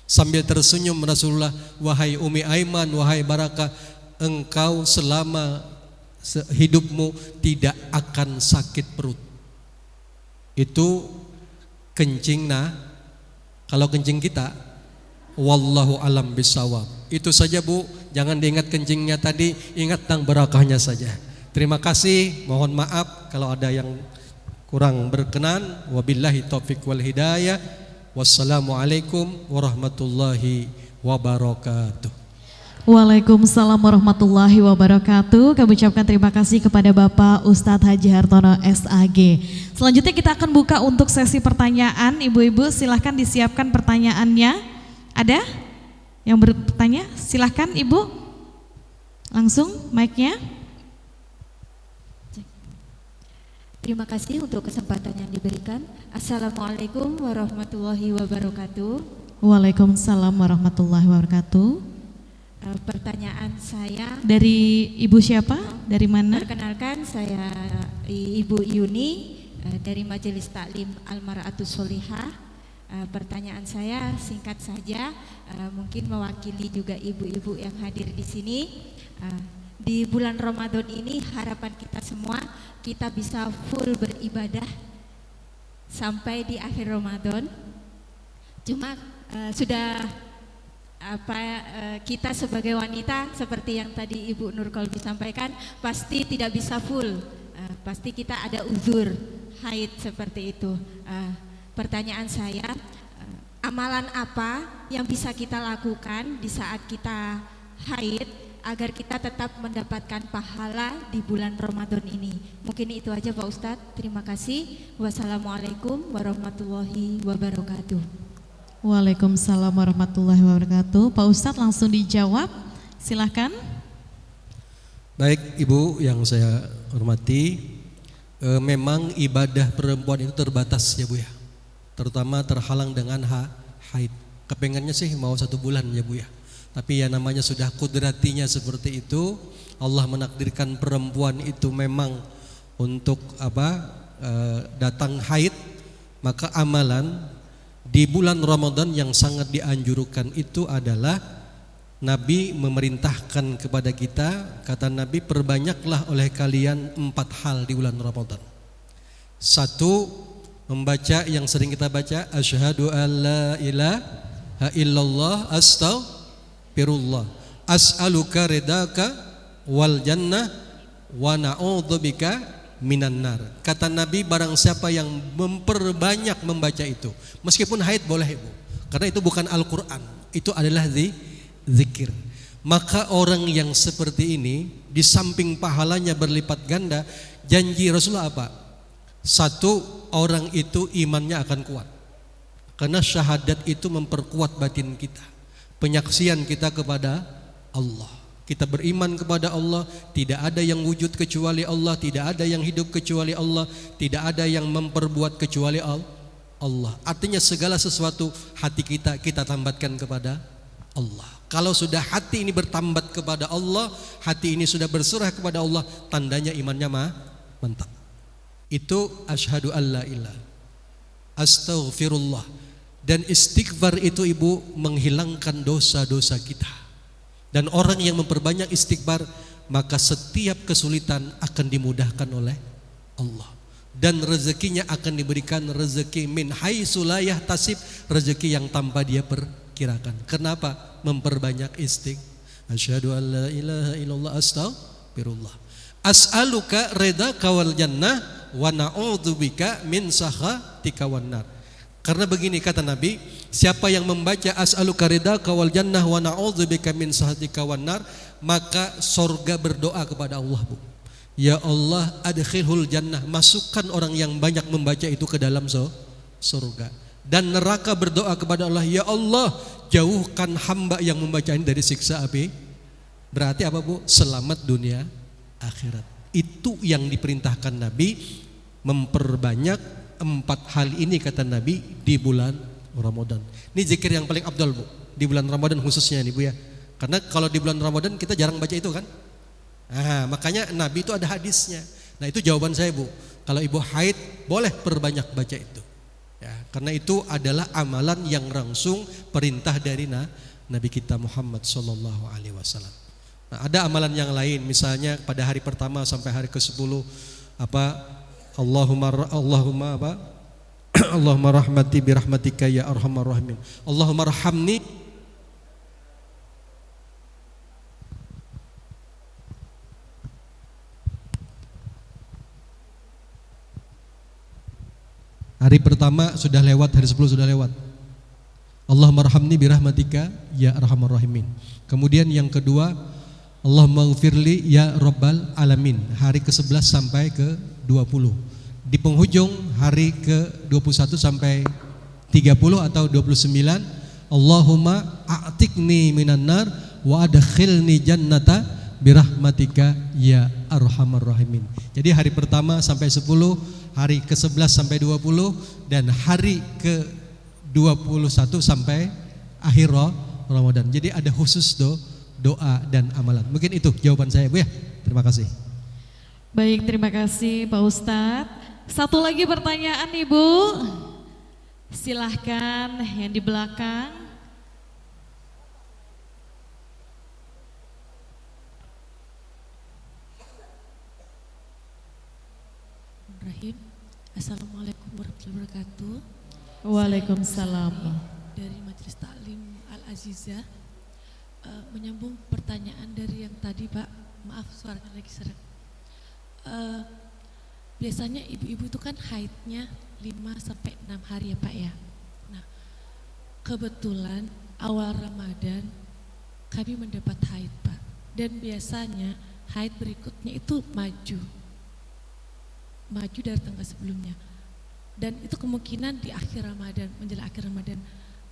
Sambil tersenyum Rasulullah, wahai Umi Aiman, wahai Barakah, engkau selama hidupmu tidak akan sakit perut. Itu kencing kalau kencing kita, wallahu alam bisawab. Itu saja, Bu, jangan diingat kencingnya tadi, ingat tentang barakahnya saja. Terima kasih, mohon maaf kalau ada yang kurang berkenan. Wabillahi taufiq wal hidayah. Wassalamualaikum warahmatullahi wabarakatuh. Waalaikumsalam warahmatullahi wabarakatuh. Kami ucapkan terima kasih kepada Bapak Ustadz Haji Hartono SAG. Selanjutnya kita akan buka untuk sesi pertanyaan. Ibu-ibu silahkan disiapkan pertanyaannya. Ada yang bertanya? Silahkan Ibu. Langsung mic-nya. Terima kasih untuk kesempatan yang diberikan. Assalamualaikum warahmatullahi wabarakatuh. Waalaikumsalam warahmatullahi wabarakatuh. Pertanyaan saya, dari Ibu siapa? Dari mana? perkenalkan saya Ibu Yuni dari Majelis Taklim Al-Mar'atus Sholihah. Pertanyaan saya singkat saja, mungkin mewakili juga ibu-ibu yang hadir di sini. Di bulan Ramadan ini harapan kita semua kita bisa full beribadah sampai di akhir Ramadan. Cuma kita sebagai wanita seperti yang tadi Ibu Nur Kolbi sampaikan, pasti tidak bisa full, pasti kita ada uzur haid seperti itu. Pertanyaan saya, amalan apa yang bisa kita lakukan di saat kita haid agar kita tetap mendapatkan pahala di bulan Ramadan ini. Mungkin itu aja Pak Ustadz. Terima kasih. Wassalamualaikum warahmatullahi wabarakatuh. Waalaikumsalam warahmatullahi wabarakatuh. Pak Ustadz langsung dijawab, silahkan. Baik Ibu yang saya hormati, memang ibadah perempuan itu terbatas ya Bu ya, terutama terhalang dengan haid. Kepengennya sih mau 1 bulan ya Bu ya, tapi ya namanya sudah kudratinya seperti itu. Allah menakdirkan perempuan itu memang untuk datang haid, maka amalan di bulan Ramadan yang sangat dianjurkan itu adalah Nabi memerintahkan kepada kita, kata Nabi, perbanyaklah oleh kalian 4 hal di bulan Ramadan. 1, membaca yang sering kita baca, asyhadu alla ilaha illallah astaghfirullah as'aluka ridaka wal jannah wa na'udzubika minan nar. Kata Nabi, barang siapa yang memperbanyak membaca itu, meskipun haid boleh Ibu, karena itu bukan Al-Quran, itu adalah zikir. Maka orang yang seperti ini di samping pahalanya berlipat ganda, janji Rasulullah apa? 1, orang itu imannya akan kuat, karena syahadat itu memperkuat batin kita, penyaksian kita kepada Allah. Kita beriman kepada Allah, tidak ada yang wujud kecuali Allah, tidak ada yang hidup kecuali Allah, tidak ada yang memperbuat kecuali Allah. Artinya segala sesuatu hati kita tambatkan kepada Allah. Kalau sudah hati ini bertambat kepada Allah, hati ini sudah berserah kepada Allah, tandanya imannya mantap. Itu asyhadu alla ilaha, astaghfirullah. Dan istighfar itu Ibu menghilangkan dosa-dosa kita. Dan orang yang memperbanyak istighfar, maka setiap kesulitan akan dimudahkan oleh Allah. Dan rezekinya akan diberikan rezeki min haitsu la yahtasib, rezeki yang tanpa dia perkirakan. Kenapa? Memperbanyak asyhadu an la ilaha illallah astaghfirullah as'aluka ridaka wal jannah wa na'udzubika min sakhatika wan nar. Karena begini kata Nabi, siapa yang membaca as'aluka ridaka wal jannah wa na'udzubika min sakhatika wan nar, maka sorga berdoa kepada Allah, Bu. Ya Allah, adkhilhul jannah, masukkan orang yang banyak membaca itu ke dalam surga. Dan neraka berdoa kepada Allah, ya Allah, jauhkan hamba yang membaca ini dari siksa api. Berarti apa Bu? Selamat dunia akhirat. Itu yang diperintahkan Nabi, memperbanyak 4 hal ini kata Nabi di bulan Ramadan. Ini zikir yang paling afdal Bu, di bulan Ramadan khususnya nih Bu ya. Karena kalau di bulan Ramadan kita jarang baca itu kan. Makanya Nabi itu ada hadisnya. Nah itu jawaban saya Bu. Kalau Ibu haid boleh perbanyak baca itu. Ya, karena itu adalah amalan yang langsung perintah dari Nabi kita Muhammad sallallahu alaihi wasallam. Nah, ada amalan yang lain, misalnya pada hari pertama sampai hari ke-10 Allahumma rahmati bi rahmatika ya arhamar rahimin. Allahumma rahamni hari pertama sudah lewat, hari 10 sudah lewat. Allahumma rahamni birahmatika ya arhamar rahimin. Kemudian yang kedua, Allahumma ghfirli ya rabbal alamin, hari ke-11 sampai ke-20. Di penghujung hari ke-21 sampai 30 atau 29, Allahumma a'tikni minan nar wa adkhilni jannata birahmatika ya arhamar rahimin. Jadi hari pertama sampai 10, hari ke-11 sampai 20, dan hari ke-21 sampai akhir Ramadan. Jadi ada khusus doa dan amalan. Mungkin itu jawaban saya Bu ya. Terima kasih. Baik, terima kasih Pak Ustadz. Satu lagi pertanyaan Ibu. Silahkan yang di belakang. Rahim. Assalamualaikum warahmatullahi wabarakatuh. Waalaikumsalam. Dari Majelis Taklim Al-Azizah, menyambung pertanyaan dari yang tadi Pak, maaf suaranya lagi seret. Biasanya ibu-ibu itu kan haidnya 5-6 hari ya Pak ya. Nah, kebetulan awal Ramadan kami mendapat haid Pak. Dan biasanya haid berikutnya itu maju dari tanggal sebelumnya. Dan itu kemungkinan di akhir Ramadan, menjelang akhir Ramadan.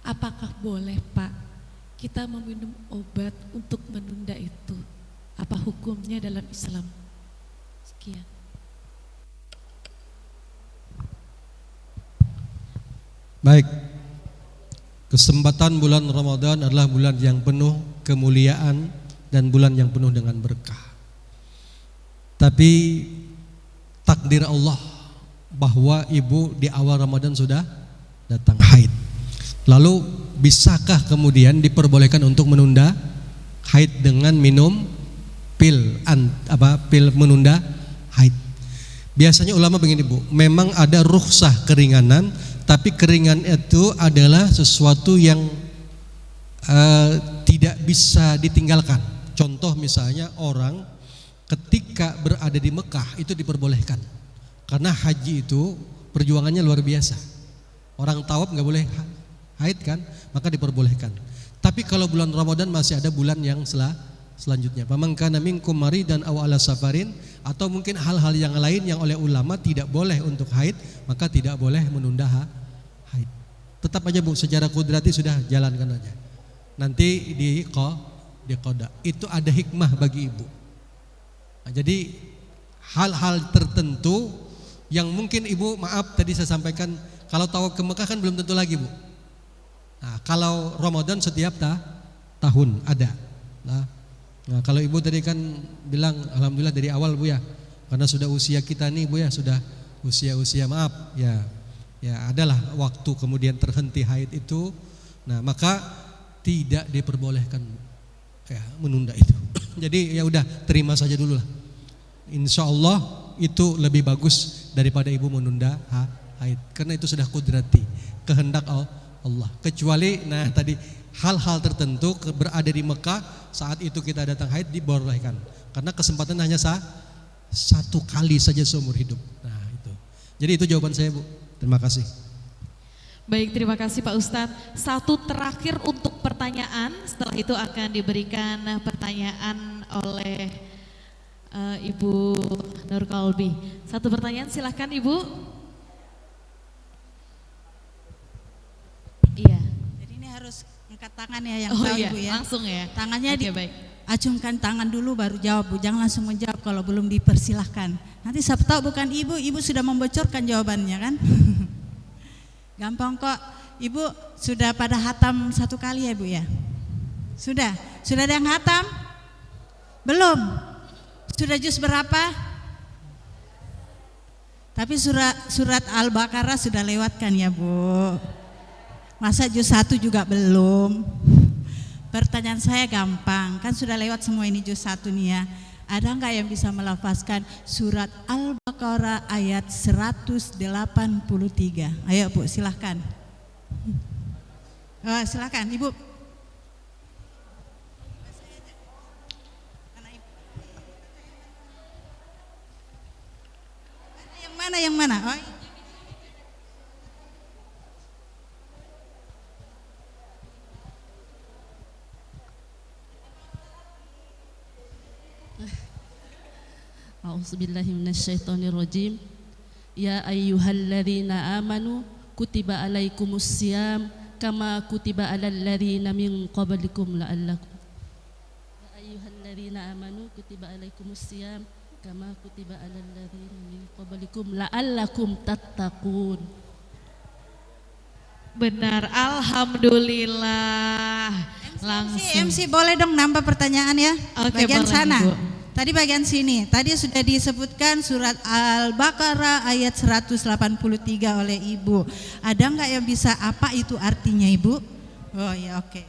Apakah boleh Pak kita meminum obat untuk menunda itu? Apa hukumnya dalam Islam? Sekian. Baik. Kesempatan bulan Ramadan adalah bulan yang penuh kemuliaan dan bulan yang penuh dengan berkah. Tapi takdir Allah bahwa ibu di awal Ramadan sudah datang haid. Lalu bisakah kemudian diperbolehkan untuk menunda haid dengan minum pil menunda haid? Biasanya ulama begini Bu, memang ada rukhsah keringanan, tapi keringan itu adalah sesuatu yang tidak bisa ditinggalkan. Contoh misalnya orang ketika berada di Mekah itu diperbolehkan, karena haji itu perjuangannya luar biasa. Orang tawaf nggak boleh haid kan, maka diperbolehkan. Tapi kalau bulan Ramadan masih ada bulan yang selanjutnya. Faman kana minkum maridan aw ala safarin, atau mungkin hal-hal yang lain yang oleh ulama tidak boleh untuk haid, maka tidak boleh menunda haid. Tetap aja Bu, secara kudrati sudah jalankan aja. Nanti di qada. Itu ada hikmah bagi ibu. Nah, jadi hal-hal tertentu yang mungkin ibu, maaf tadi saya sampaikan, kalau tawaf ke Mekah kan belum tentu lagi Bu. Nah, kalau Ramadan setiap tahun ada. Nah, kalau ibu tadi kan bilang alhamdulillah dari awal Bu ya, karena sudah usia kita nih Bu ya, sudah usia maaf ya adalah waktu kemudian terhenti haid itu. Nah, maka tidak diperbolehkan ya menunda itu. Jadi ya udah, terima saja dulu lah. Insya Allah itu lebih bagus daripada ibu menunda haid, karena itu sudah kudrati, kehendak Allah. Kecuali nah tadi hal-hal tertentu berada di Mekah saat itu kita datang haid dibolehkan, karena kesempatan hanya satu kali saja seumur hidup. Nah itu. Jadi itu jawaban saya Bu. Terima kasih. Baik, terima kasih Pak Ustadz. Satu terakhir untuk pertanyaan, setelah itu akan diberikan pertanyaan oleh Ibu Nur Kalbi. Satu pertanyaan, silahkan Ibu. Iya. Jadi ini harus angkat tangan ya yang Oh tahu iya, Bu ya. langsung ya. Tangannya Oke, baik. acungkan tangan dulu baru jawab Bu, jangan langsung menjawab kalau belum dipersilahkan. Nanti siapa tahu bukan ibu sudah membocorkan jawabannya kan. Gampang kok. Ibu sudah pada hatam satu kali ya Bu ya? Sudah ada yang hatam? Belum? Sudah juz berapa? Tapi surat Al-Baqarah sudah lewatkan ya Bu. Masa juz 1 juga belum? Pertanyaan saya gampang, kan sudah lewat semua ini juz 1 nih ya. Ada enggak yang bisa melafazkan surat Al-Baqarah ayat 183? Ayo Bu, silahkan. Silahkan Ibu. Yang mana? Oh. A'udzubillahi minasyaitonirrajim. Ya ayyuhalladzina amanu kutiba alaikumussyam kama kutiba alal ladzina min qablikum la'allakum. Ya ayyuhalladzina amanu kutiba alaikumussyam kama kutiba alal ladzina min qablikum la'allakum tattaqun. Benar, alhamdulillah. Langsung. MC boleh dong nambah pertanyaan ya? Oke, bagian boleh, sana. Ibu. Tadi bagian sini. Tadi sudah disebutkan surat Al-Baqarah ayat 183 oleh Ibu. Ada enggak yang bisa apa itu artinya Ibu? Oh ya, oke.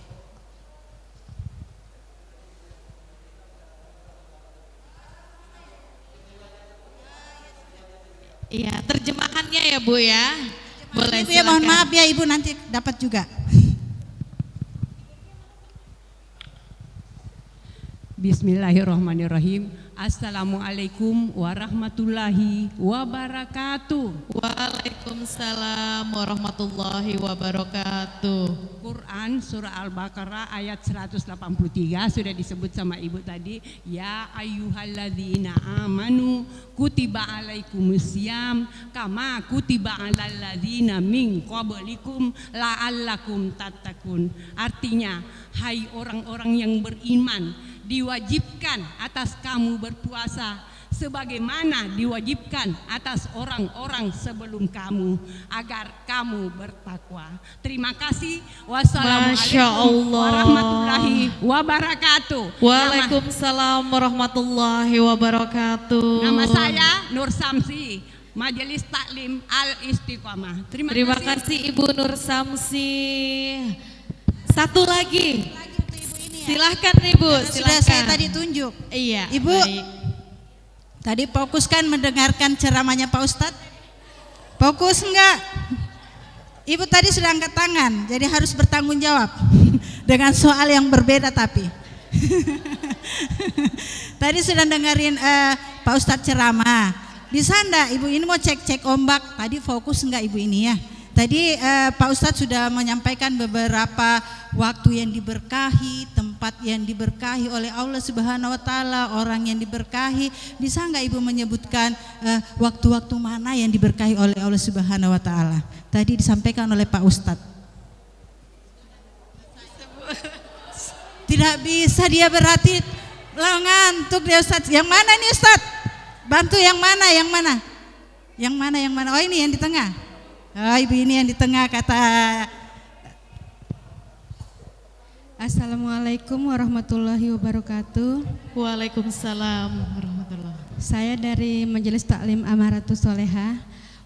Iya, terjemahannya ya Bu ya. Boleh, Ibu ya, mohon silakan. maaf ya Ibu, nanti dapat juga. Bismillahirrahmanirrahim. Assalamualaikum warahmatullahi wabarakatuh. Waalaikumsalam warahmatullahi wabarakatuh. Quran surah Al-Baqarah ayat 183 sudah disebut sama ibu tadi. Ya ayyuhalladzina amanu kutiba alaikumusiyam kama kutiba alal ladzina min qablikum la'allakum tattaqun. Artinya, hai orang-orang yang beriman, diwajibkan atas kamu berpuasa sebagaimana diwajibkan atas orang-orang sebelum kamu agar kamu bertakwa. Terima kasih. Wassalamualaikum warahmatullahi wabarakatuh. Waalaikumsalam warahmatullahi wabarakatuh. Nama saya Nur Samsi, Majelis Taklim Al-Istiqomah. Terima kasih Ibu Nur Samsi. Satu lagi. Silahkan Ibu, Sudah silahkan. saya tadi tunjuk. Iya. Ibu, baik. tadi fokuskan mendengarkan ceramahnya Pak Ustadz. Fokus enggak? Ibu tadi sudah angkat tangan, jadi harus bertanggung jawab dengan soal yang berbeda tapi. Tadi sudah dengerin Pak Ustadz ceramah. Bisa enggak Ibu ini mau cek-cek ombak? Tadi fokus enggak Ibu ini ya? Tadi Pak Ustadz sudah menyampaikan beberapa waktu yang diberkahi, tempat yang diberkahi oleh Allah Subhanahu wa taala, orang yang diberkahi. Bisa enggak Ibu menyebutkan waktu-waktu mana yang diberkahi oleh Allah Subhanahu wa taala? Tadi disampaikan oleh Pak Ustadz. Tidak bisa, dia berarti ngantuk dia Ustadz. Yang mana nih Ustadz? Bantu yang mana? Yang mana? Yang mana? Yang mana? Oh ini yang di tengah. Oh Ibu ini yang di tengah kata. Assalamualaikum warahmatullahi wabarakatuh. Waalaikumsalam warahmatullahi. Saya dari Majelis Taklim Amaratus Solehah.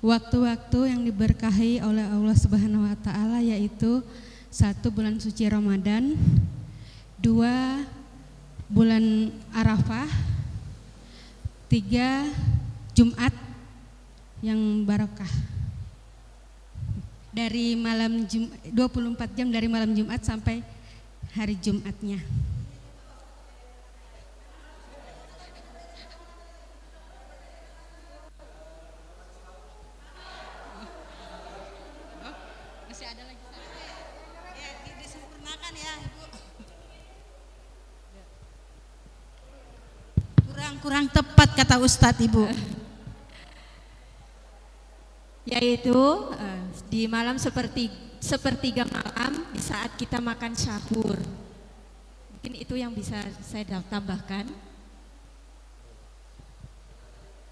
Waktu-waktu yang diberkahi oleh Allah Subhanahu wa taala yaitu 1 bulan suci Ramadan, 2 bulan Arafah, 3 Jumat yang barokah. Dari malam 24 jam dari malam Jumat sampai hari Jumatnya. Masih ada lagi. Ya, disempurnakan ya Ibu. Kurang tepat kata Ustadz Ibu. Yaitu di malam sepertiga malam di saat kita makan sahur. Mungkin itu yang bisa saya tambahkan.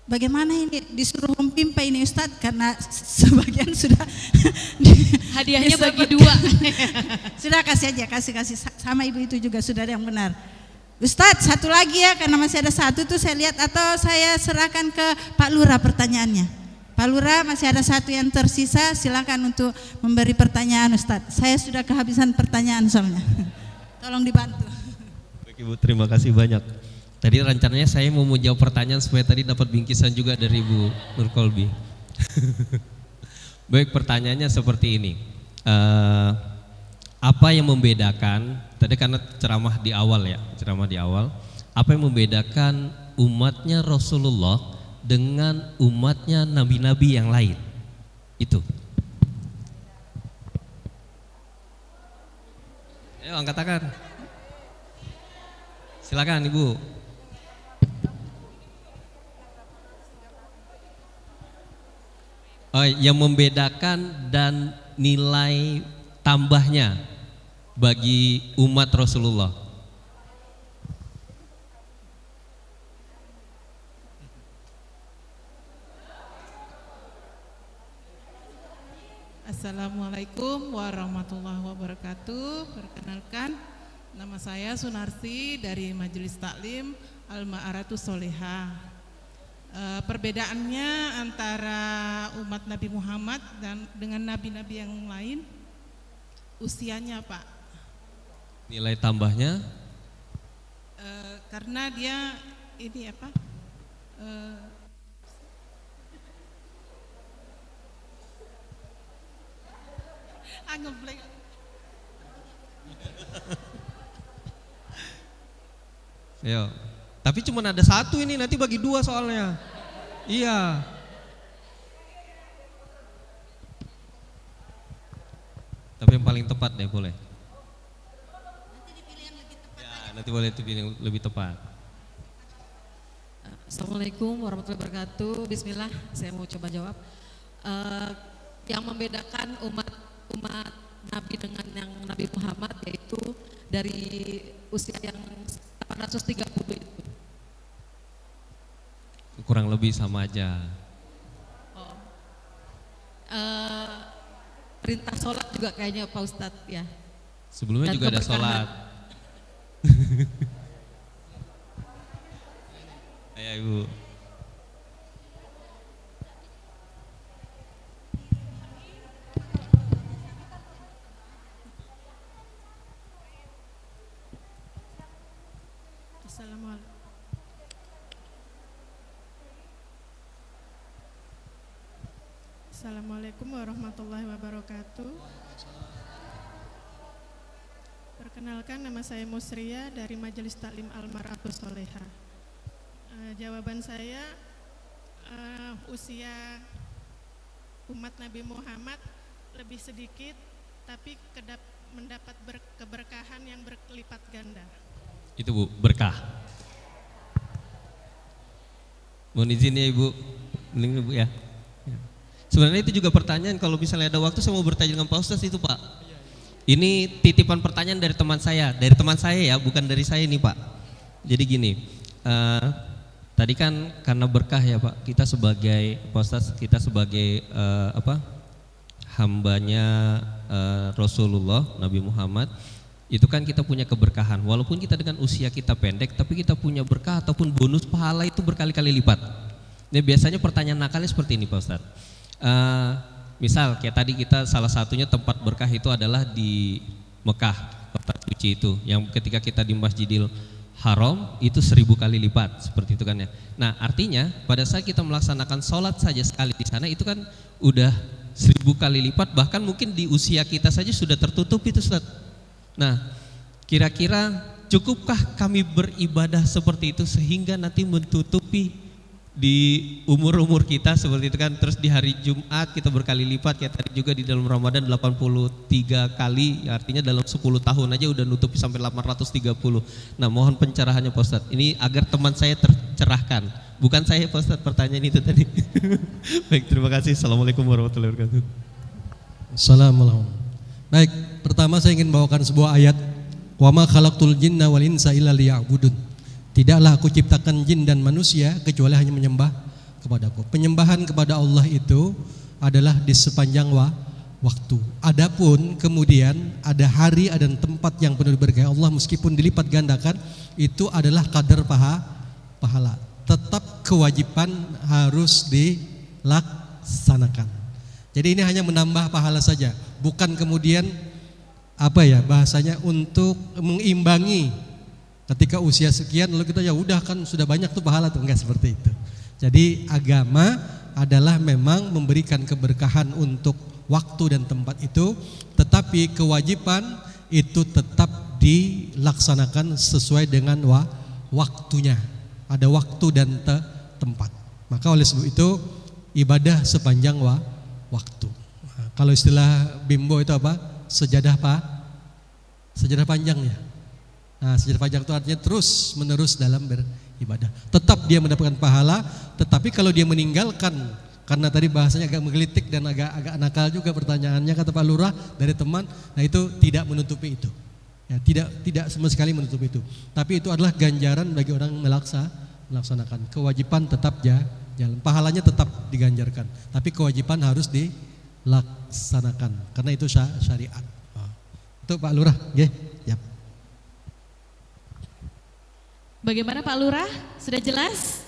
Bagaimana ini disuruh mempimpa ini Ustadz karena sebagian sudah Hadiahnya bagi 2. Sudah kasih aja, kasih sama Ibu itu juga sudah yang benar. Ustadz satu lagi ya karena masih ada satu tuh saya lihat atau saya serahkan ke Pak Lurah pertanyaannya. Pak Lurah masih ada satu yang tersisa, silakan untuk memberi pertanyaan Ustadz. Saya sudah kehabisan pertanyaan soalnya. Tolong dibantu. Baik Ibu, terima kasih banyak. Tadi rencananya saya mau jawab pertanyaan supaya tadi dapat bingkisan juga dari Ibu Nur Kolbi. Baik, pertanyaannya seperti ini. Apa yang membedakan, tadi karena ceramah di awal ya, apa yang membedakan umatnya Rasulullah dengan umatnya nabi-nabi yang lain? Itu. Ayo angkat tangan. Silakan Ibu. Oh, yang membedakan dan nilai tambahnya bagi umat Rasulullah. Assalamualaikum warahmatullahi wabarakatuh. Perkenalkan, nama saya Sunarsi dari Majelis Taklim Al-Ma'aratus Solehah. Perbedaannya antara umat Nabi Muhammad dan dengan nabi-nabi yang lain, usianya Pak. Nilai tambahnya? Karena dia ini apa? Ngeblank. Ayo. Tapi cuma ada satu ini, nanti bagi dua soalnya. Iya. Tapi yang paling tepat deh boleh. Nanti boleh dipilih yang lebih tepat. Assalamualaikum warahmatullahi wabarakatuh. Bismillah, saya mau coba jawab. Yang membedakan umat Nabi dengan yang Nabi Muhammad yaitu dari usia yang 830 itu. Kurang lebih sama aja. Perintah sholat juga kayaknya Pak Ustadz ya. Sebelumnya Dan juga ada sholat. Ayo Ibu. Assalamualaikum warahmatullahi wabarakatuh. Perkenalkan, nama saya Musria dari Majelis Taklim Al-Mar'atus Sholihah. Jawaban saya, usia umat Nabi Muhammad lebih sedikit, tapi mendapat keberkahan yang berlipat ganda. Itu Bu, berkah. Mohon izin ya Ibu, mending Ibu ya. Sebenarnya itu juga pertanyaan, kalau misalnya ada waktu saya mau bertanya dengan Pak Ustadz itu Pak. Ini titipan pertanyaan dari teman saya ya, bukan dari saya nih Pak. Jadi gini, tadi kan karena berkah ya Pak, kita sebagai Pak Ustadz, kita sebagai hambanya Rasulullah Nabi Muhammad, itu kan kita punya keberkahan. Walaupun kita dengan usia kita pendek, tapi kita punya berkah ataupun bonus pahala itu berkali-kali lipat. Ini biasanya pertanyaan nakalnya seperti ini Pak Ustadz. Misal kayak tadi kita salah satunya tempat berkah itu adalah di Mekah, kota suci itu, yang ketika kita di Masjidil Haram itu 1000 kali lipat, seperti itu kan ya. Nah artinya pada saat kita melaksanakan sholat saja sekali di sana itu kan udah 1000 kali lipat, bahkan mungkin di usia kita saja sudah tertutup itu Ustaz. Nah kira-kira cukupkah kami beribadah seperti itu sehingga nanti menutupi di umur-umur kita seperti itu kan, terus di hari Jumat kita berkali lipat, kayak tadi juga di dalam Ramadan 83 kali, artinya dalam 10 tahun aja udah nutupi sampai 830. Nah mohon pencerahannya Pak Ustadz, ini agar teman saya tercerahkan, bukan saya Pak Ustadz pertanyaan itu tadi. Baik, terima kasih. Assalamualaikum warahmatullahi wabarakatuh. Assalamualaikum. Baik, pertama saya ingin bawakan sebuah ayat, wa ma khalaqtul jinna wal insa illa liya'budun. Tidaklah aku ciptakan jin dan manusia kecuali hanya menyembah kepadaku. Penyembahan kepada Allah itu adalah di sepanjang waktu. Adapun kemudian ada hari, ada tempat yang penuh diberkahi Allah meskipun dilipat gandakan, itu adalah kadar pahala. Tetap kewajiban harus dilaksanakan. Jadi ini hanya menambah pahala saja, bukan kemudian bahasanya untuk mengimbangi. Ketika usia sekian lalu kita ya udah kan sudah banyak tuh pahala tuh, enggak seperti itu. Jadi agama adalah memang memberikan keberkahan untuk waktu dan tempat itu, tetapi kewajiban itu tetap dilaksanakan sesuai dengan waktunya. Ada waktu dan tempat. Maka oleh sebab itu ibadah sepanjang waktu. Nah, kalau istilah bimbo itu apa? Sejadah panjang ya. Nah, sejadah panjang itu artinya terus menerus dalam beribadah. Tetap dia mendapatkan pahala, tetapi kalau dia meninggalkan, karena tadi bahasanya agak menggelitik dan agak nakal juga pertanyaannya kata Pak Lurah dari teman, nah itu tidak menutupi itu. Ya, tidak sama sekali menutupi itu. Tapi itu adalah ganjaran bagi orang melaksanakan. Kewajiban tetap jalan, pahalanya tetap diganjarkan, tapi kewajiban harus dilaksanakan karena itu syariat. Itu Pak Lurah, nggih. Bagaimana Pak Lurah? Sudah jelas?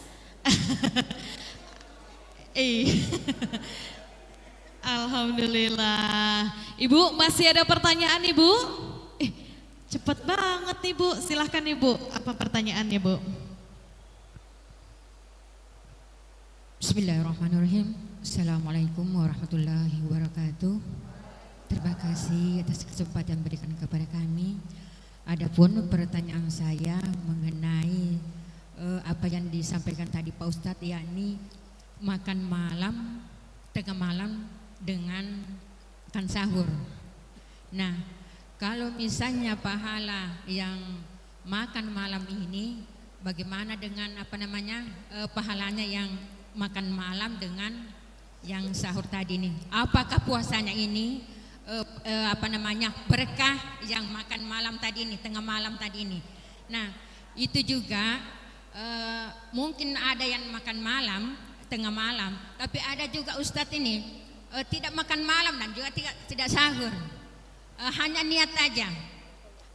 Alhamdulillah. Ibu masih ada pertanyaan Ibu? Cepet banget nih Bu, silahkan Ibu. Apa pertanyaannya Bu? Bismillahirrahmanirrahim. Assalamualaikum warahmatullahi wabarakatuh. Terima kasih atas kesempatan yang diberikan kepada kami. Adapun pertanyaan saya mengenai apa yang disampaikan tadi Pak Ustadz, yakni makan malam tengah malam dengan kan sahur. Nah, kalau misalnya pahala yang makan malam ini, bagaimana dengan pahalanya yang makan malam dengan yang sahur tadi ini? Apakah puasanya ini berkah yang makan malam tadi ini, tengah malam tadi ini? Nah, itu juga mungkin ada yang makan malam tengah malam, tapi ada juga Ustadz ini tidak makan malam dan juga tidak sahur, hanya niat aja.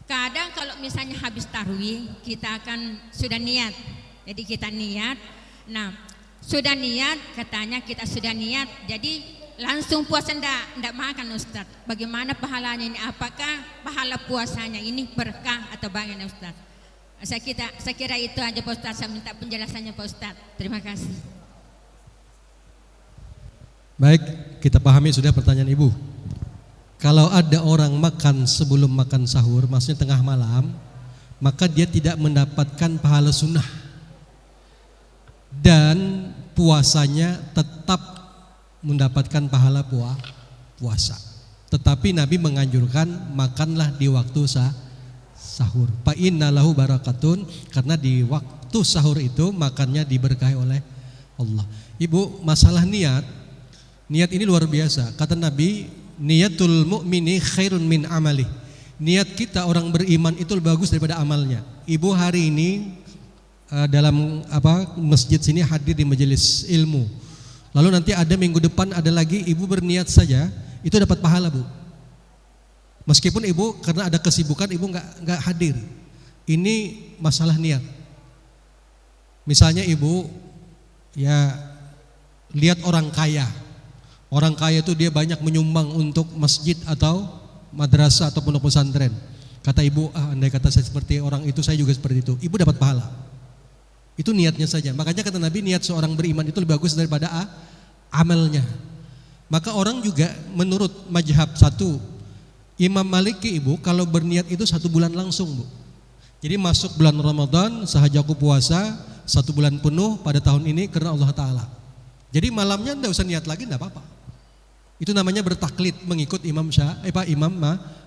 Kadang kalau misalnya habis tarawih kita akan sudah niat, jadi kita niat. Nah, sudah niat, katanya kita sudah niat, jadi langsung puasa ndak makan Ustadz. Bagaimana pahalanya ini? Apakah pahala puasanya ini berkah atau bagaimana Ustadz? Saya kira itu aja Pak Ustadz, saya minta penjelasannya Pak Ustadz. Terima kasih. Baik, kita pahami sudah pertanyaan Ibu. Kalau ada orang makan sebelum makan sahur, maksudnya tengah malam, maka dia tidak mendapatkan pahala sunnah dan puasanya tetap mendapatkan pahala puasa. Tetapi Nabi menganjurkan makanlah di waktu sahur. Fa inna lahu barakatun, karena di waktu sahur itu makannya diberkahi oleh Allah. Ibu, masalah niat ini luar biasa. Kata Nabi, niyatul mu'mini khairun min amali. Niat kita orang beriman itu lebih bagus daripada amalnya. Ibu hari ini dalam masjid sini hadir di majelis ilmu. Lalu nanti ada minggu depan ada lagi, ibu berniat saja itu dapat pahala, Bu. Meskipun ibu karena ada kesibukan ibu nggak hadir. Ini masalah niat. Misalnya ibu ya lihat orang kaya. Orang kaya itu dia banyak menyumbang untuk masjid atau madrasah atau pondok pesantren. Kata ibu, andai kata saya seperti orang itu, saya juga seperti itu. Ibu dapat pahala. Itu niatnya saja. Makanya kata Nabi, niat seorang beriman itu lebih bagus daripada amalnya. Maka orang juga menurut mazhab satu Imam Maliki, Ibu, kalau berniat itu 1 bulan langsung, Bu. Jadi masuk bulan Ramadan, sahaja aku puasa 1 bulan penuh pada tahun ini karena Allah Ta'ala. Jadi malamnya enggak usah niat lagi, enggak apa-apa. Itu namanya bertaklid, mengikut Imam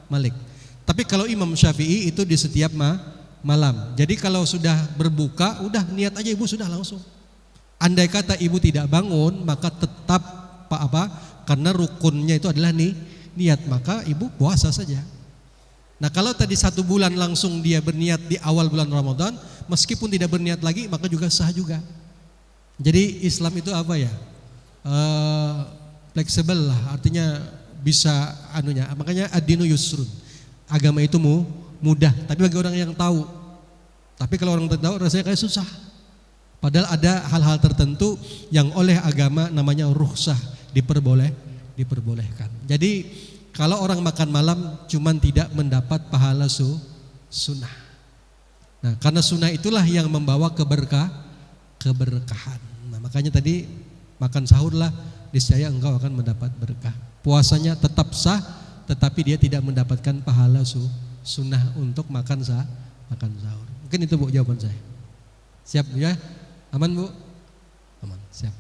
Malik. Tapi kalau Imam Syafi'i itu di setiap malam. Jadi kalau sudah berbuka, udah niat aja ibu sudah langsung. Andai kata ibu tidak bangun, maka tetap karena rukunnya itu adalah niat, maka ibu puasa saja. Nah, kalau tadi 1 bulan langsung dia berniat di awal bulan Ramadan, meskipun tidak berniat lagi, maka juga sah juga. Jadi Islam itu fleksibel lah, artinya bisa makanya ad-dinu yusrun. Agama itu mudah, tapi bagi orang yang tahu. Tapi kalau orang tidak tahu rasanya kayak susah. Padahal ada hal-hal tertentu yang oleh agama namanya rukhsah, diperbolehkan. Jadi kalau orang makan malam cuman tidak mendapat pahala sunnah. Nah, karena sunnah itulah yang membawa keberkahan. Nah, makanya tadi makan sahurlah, niscaya engkau akan mendapat berkah. Puasanya tetap sah, tetapi dia tidak mendapatkan pahala sunnah untuk makan sahur. Mungkin itu, Bu, jawaban saya. Siap ya? Aman, Bu? Aman, siap.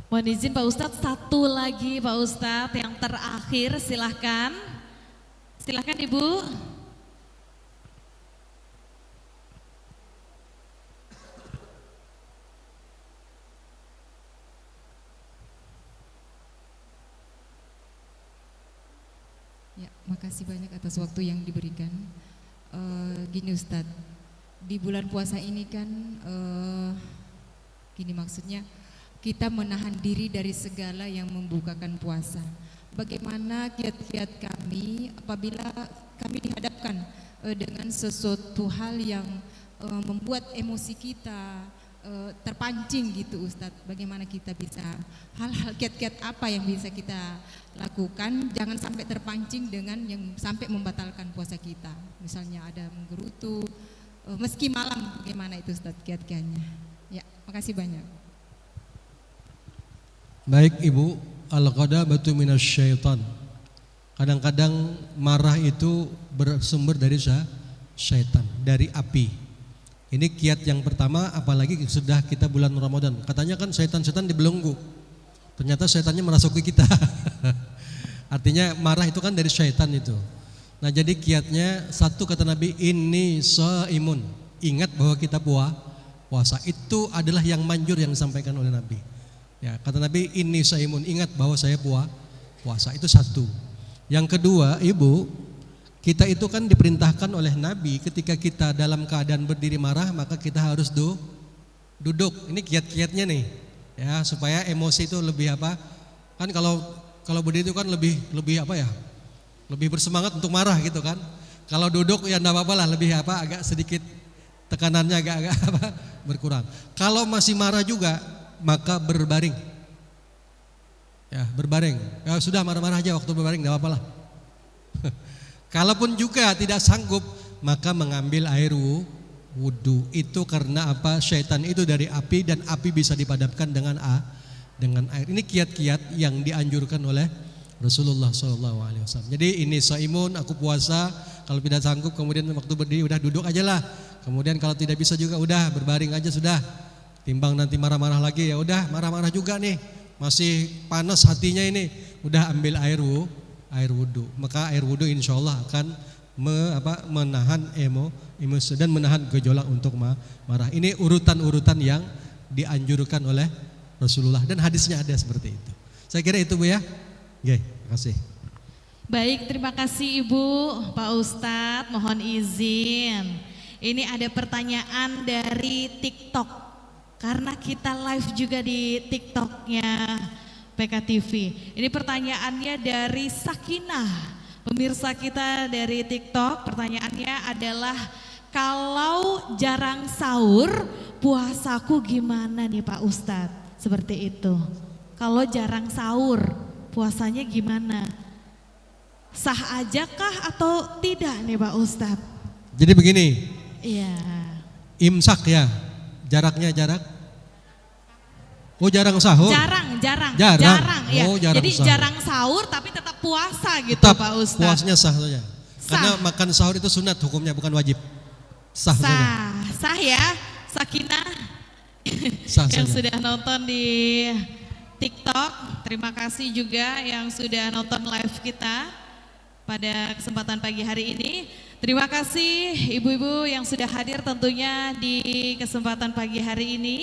Mohon izin Pak Ustadz, satu lagi Pak Ustadz yang terakhir, silahkan. Silahkan Ibu. Ya, makasih banyak atas waktu yang diberikan. Gini Ustadz, di bulan puasa ini kan gini maksudnya kita menahan diri dari segala yang membukakan puasa. Bagaimana kiat-kiat kami apabila kami dihadapkan dengan sesuatu hal yang membuat emosi kita terpancing gitu Ustadz, bagaimana kita bisa hal-hal kiat-kiat apa yang bisa kita lakukan, jangan sampai terpancing dengan yang sampai membatalkan puasa kita, misalnya ada menggerutu meski malam, bagaimana itu Ustadz kiat-kiatnya? Ya, makasih banyak. Baik Ibu, al-ghadabatu minasyaitan. Kadang-kadang marah itu bersumber dari syaitan, dari api. Ini kiat yang pertama, apalagi sudah kita bulan Ramadan. Katanya kan setan-setan dibelenggu. Ternyata setannya merasuki kita. Artinya marah itu kan dari syaitan itu. Nah jadi kiatnya satu, kata Nabi, ini shaimun. Ingat bahwa kita puasa. Itu adalah yang manjur yang disampaikan oleh Nabi. Ya, kata Nabi, ini shaimun, ingat bahwa saya puasa. Itu satu. Yang kedua, Ibu, kita itu kan diperintahkan oleh Nabi ketika kita dalam keadaan berdiri marah, maka kita harus duduk. Ini kiat-kiatnya nih, ya, supaya emosi itu lebih apa? Kan kalau berdiri itu kan lebih apa ya? Lebih bersemangat untuk marah gitu kan. Kalau duduk ya enggak apa-apa lah, lebih apa? Agak sedikit tekanannya agak apa? Berkurang. Kalau masih marah juga, maka berbaring. Ya, berbaring. Ya sudah, marah-marah aja waktu berbaring, enggak apa-apa lah. Kalaupun juga tidak sanggup, maka mengambil air wudu. Itu karena apa? Syaitan itu dari api, dan api bisa dipadamkan dengan air. Ini kiat-kiat yang dianjurkan oleh Rasulullah SAW. Jadi ini shaimun, aku puasa. Kalau tidak sanggup, kemudian waktu berdiri udah duduk aja lah. Kemudian kalau tidak bisa juga udah berbaring aja sudah. Timbang nanti marah-marah lagi, ya udah marah-marah juga nih. Masih panas hatinya ini, udah ambil air wudu. Maka air wudu insya Allah akan menahan emosi dan menahan gejolak untuk marah. Ini urutan-urutan yang dianjurkan oleh Rasulullah, dan hadisnya ada seperti itu. Saya kira itu Bu ya. Oke, terima kasih. Baik, terima kasih Ibu, Pak Ustadz, mohon izin. Ini ada pertanyaan dari TikTok. Karena kita live juga di TikToknya PKTV. Ini pertanyaannya dari Sakinah, pemirsa kita dari TikTok. Pertanyaannya adalah, kalau jarang sahur, puasaku gimana nih Pak Ustadz? Seperti itu. Kalau jarang sahur, puasanya gimana? Sah aja kah atau tidak nih Pak Ustadz? Jadi begini. Iya. Imsak ya, jaraknya jarak. Oh jarang sahur? Jarang. Ya. Oh, jarang jadi sahur. jarang sahur tapi tetap puasa gitu tetap Pak Ustadz. Puasnya sah saja. Karena makan sahur itu sunat hukumnya, bukan wajib. Sah ya, Sakinah. Sah yang saja. sudah nonton di TikTok. Terima kasih juga yang sudah nonton live kita pada kesempatan pagi hari ini. Terima kasih ibu-ibu yang sudah hadir tentunya di kesempatan pagi hari ini.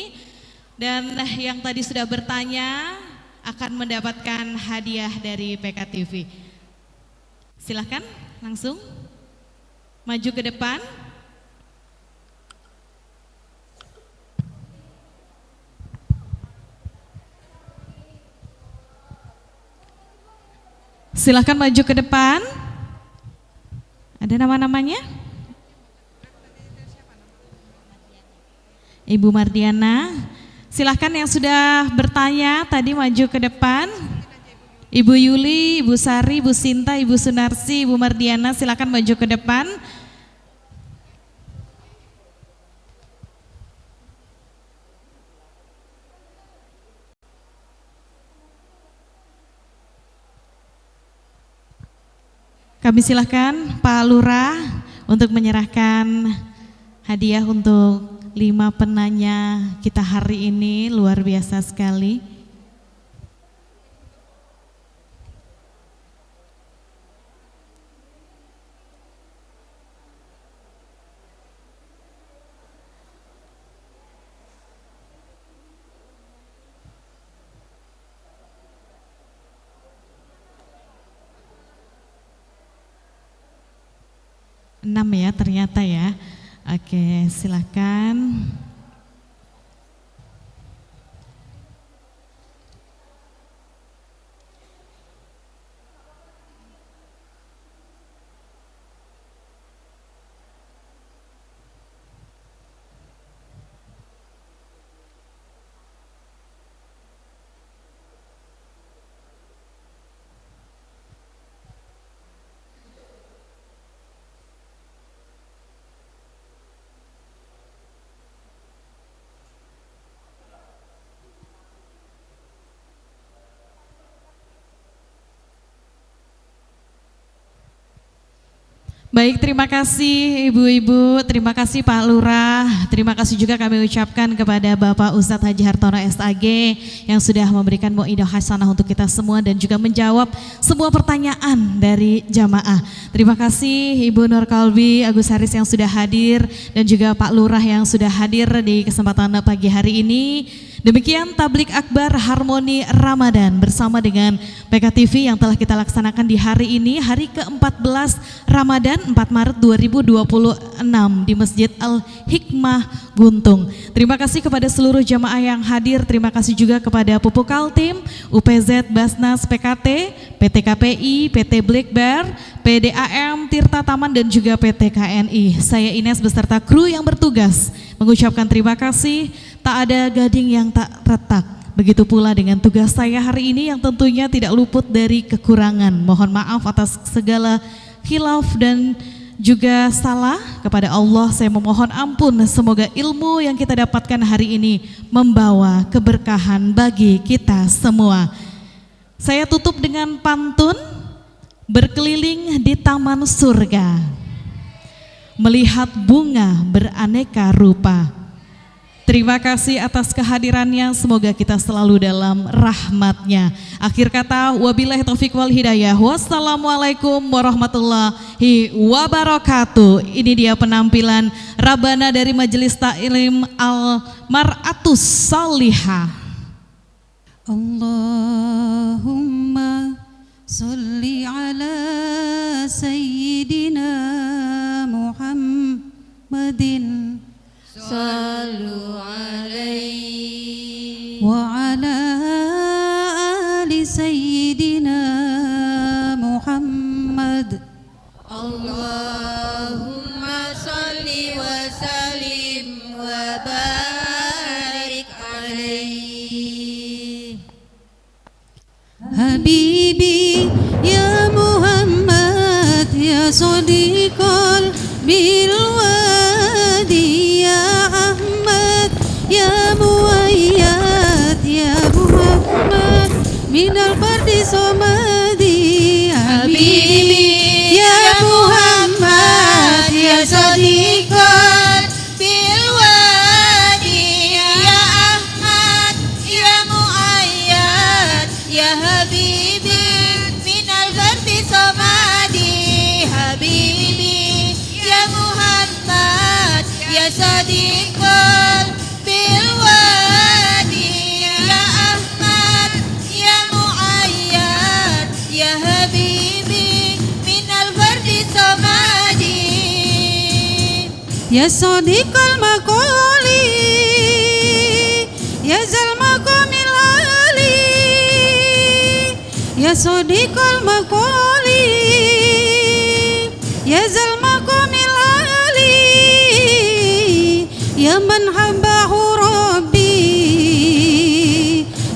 Dan yang tadi sudah bertanya akan mendapatkan hadiah dari PKTV. Silahkan langsung maju ke depan. Silahkan maju ke depan. Ada nama-namanya? Ibu Mardiana. Silahkan yang sudah bertanya tadi maju ke depan. Ibu Yuli, Ibu Sari, Ibu Sinta, Ibu Sunarsi, Ibu Mardiana, silahkan maju ke depan. Kami silahkan Pak Lurah untuk menyerahkan hadiah untuk 5 penanya kita hari ini, luar biasa sekali. Enam ya ternyata ya. Oke, silakan. Baik, terima kasih Ibu-Ibu, terima kasih Pak Lurah, terima kasih juga kami ucapkan kepada Bapak Ustadz Haji Hartono SAG yang sudah memberikan mu'idah hasanah untuk kita semua dan juga menjawab semua pertanyaan dari jamaah. Terima kasih Ibu Nur Kalbi Agus Haris yang sudah hadir dan juga Pak Lurah yang sudah hadir di kesempatan pagi hari ini. Demikian tablik akbar Harmoni Ramadan bersama dengan PKTV yang telah kita laksanakan di hari ini, hari ke-14 Ramadan 4 Maret 2026 di Masjid Al-Hikmah Guntung. Terima kasih kepada seluruh jamaah yang hadir, terima kasih juga kepada Pupuk Kaltim, UPZ Basnas PKT, PT KPI, PT Black Bear, PDAM Tirta Taman dan juga PT KNI. Saya Ines beserta kru yang bertugas mengucapkan terima kasih. Tak ada gading yang tak retak. Begitu pula dengan tugas saya hari ini yang tentunya tidak luput dari kekurangan. Mohon maaf atas segala khilaf dan juga salah. Kepada Allah saya memohon ampun. Semoga ilmu yang kita dapatkan hari ini membawa keberkahan bagi kita semua. Saya tutup dengan pantun. Berkeliling di taman surga, melihat bunga beraneka rupa. Terima kasih atas kehadirannya, semoga kita selalu dalam rahmatnya. Akhir kata, wabillahi taufiq wal hidayah. Wassalamualaikum warahmatullahi wabarakatuh. Ini dia penampilan Rabana dari Majelis Taklim Al-Mar'atus Salihah. Allahumma salli ala sayyidina Muhammadin sallu alaihi wa ala ali sayyidina Muhammad. Allahumma salli wa sallim wa barik alaihi. Habibi ya Muhammad ya sadiqal bilwadi ya Ahmad ya Muayyad ya Muhammad minal fardi somadi. Habibi ya Muhammad ya sadiqal bilwadi ya Ahmad ya Muayyad ya Habibi minal fardi somadi. Habibi ya Muhammad ya sadiqal bilwadi ya Ahmad ya Muayyad ya Habibi minal fardi somadi. Ya sadiqal maqali ya zal maqamil ali ya sadiqal maqali ya zal maqamil ali ya man habbahu rabbi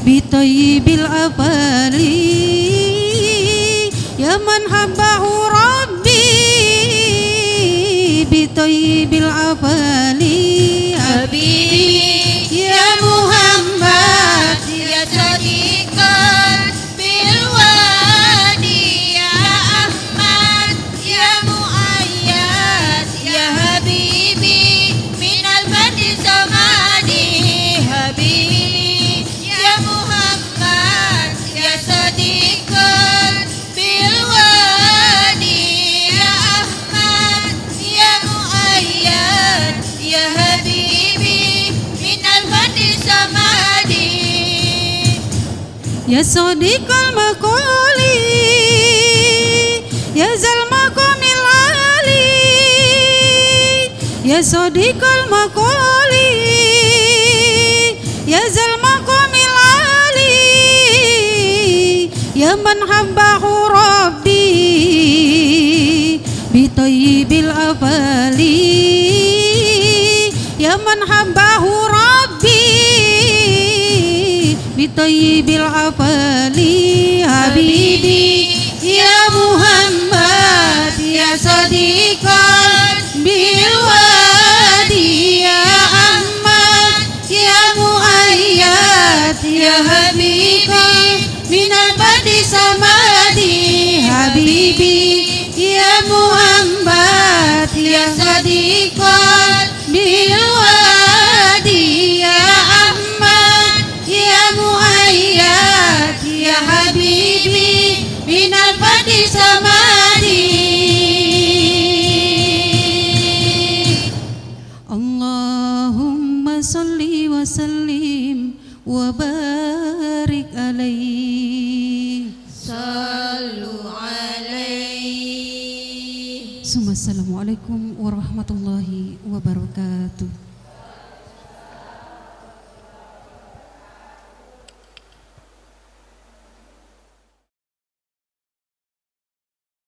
bitayyibil afali ya man habbahu rabbi bitayyibil afali. Habibi ya Muhammad ya sadiqal bilwadi ya Ahmad ya Muayyad ya Habibi minal fardi somadi. Habibi ya Muhammad ya sadiqal bilwadi ya Ahmad ya Muayyad ya Habibi minal fardi somadi. Ya sadiqal maqali ya zal maqamil ali ya sadiqal maqali ya zal maqamil ali ya man habbahu rabbi bitayyibil afali ya man habbahu rabbi bitayyibil afali. Habibi ya Muhammad ya sadiqal bilwadi ya Ahmad ya Muayyad ya Habibi minal fardi somadi. Habibi ya Muhammad samadi samadi. Allahumma salli wa sallim wa barik alaihi. Sallu alaihi. Assalamualaikum warahmatullahi wabarakatuh.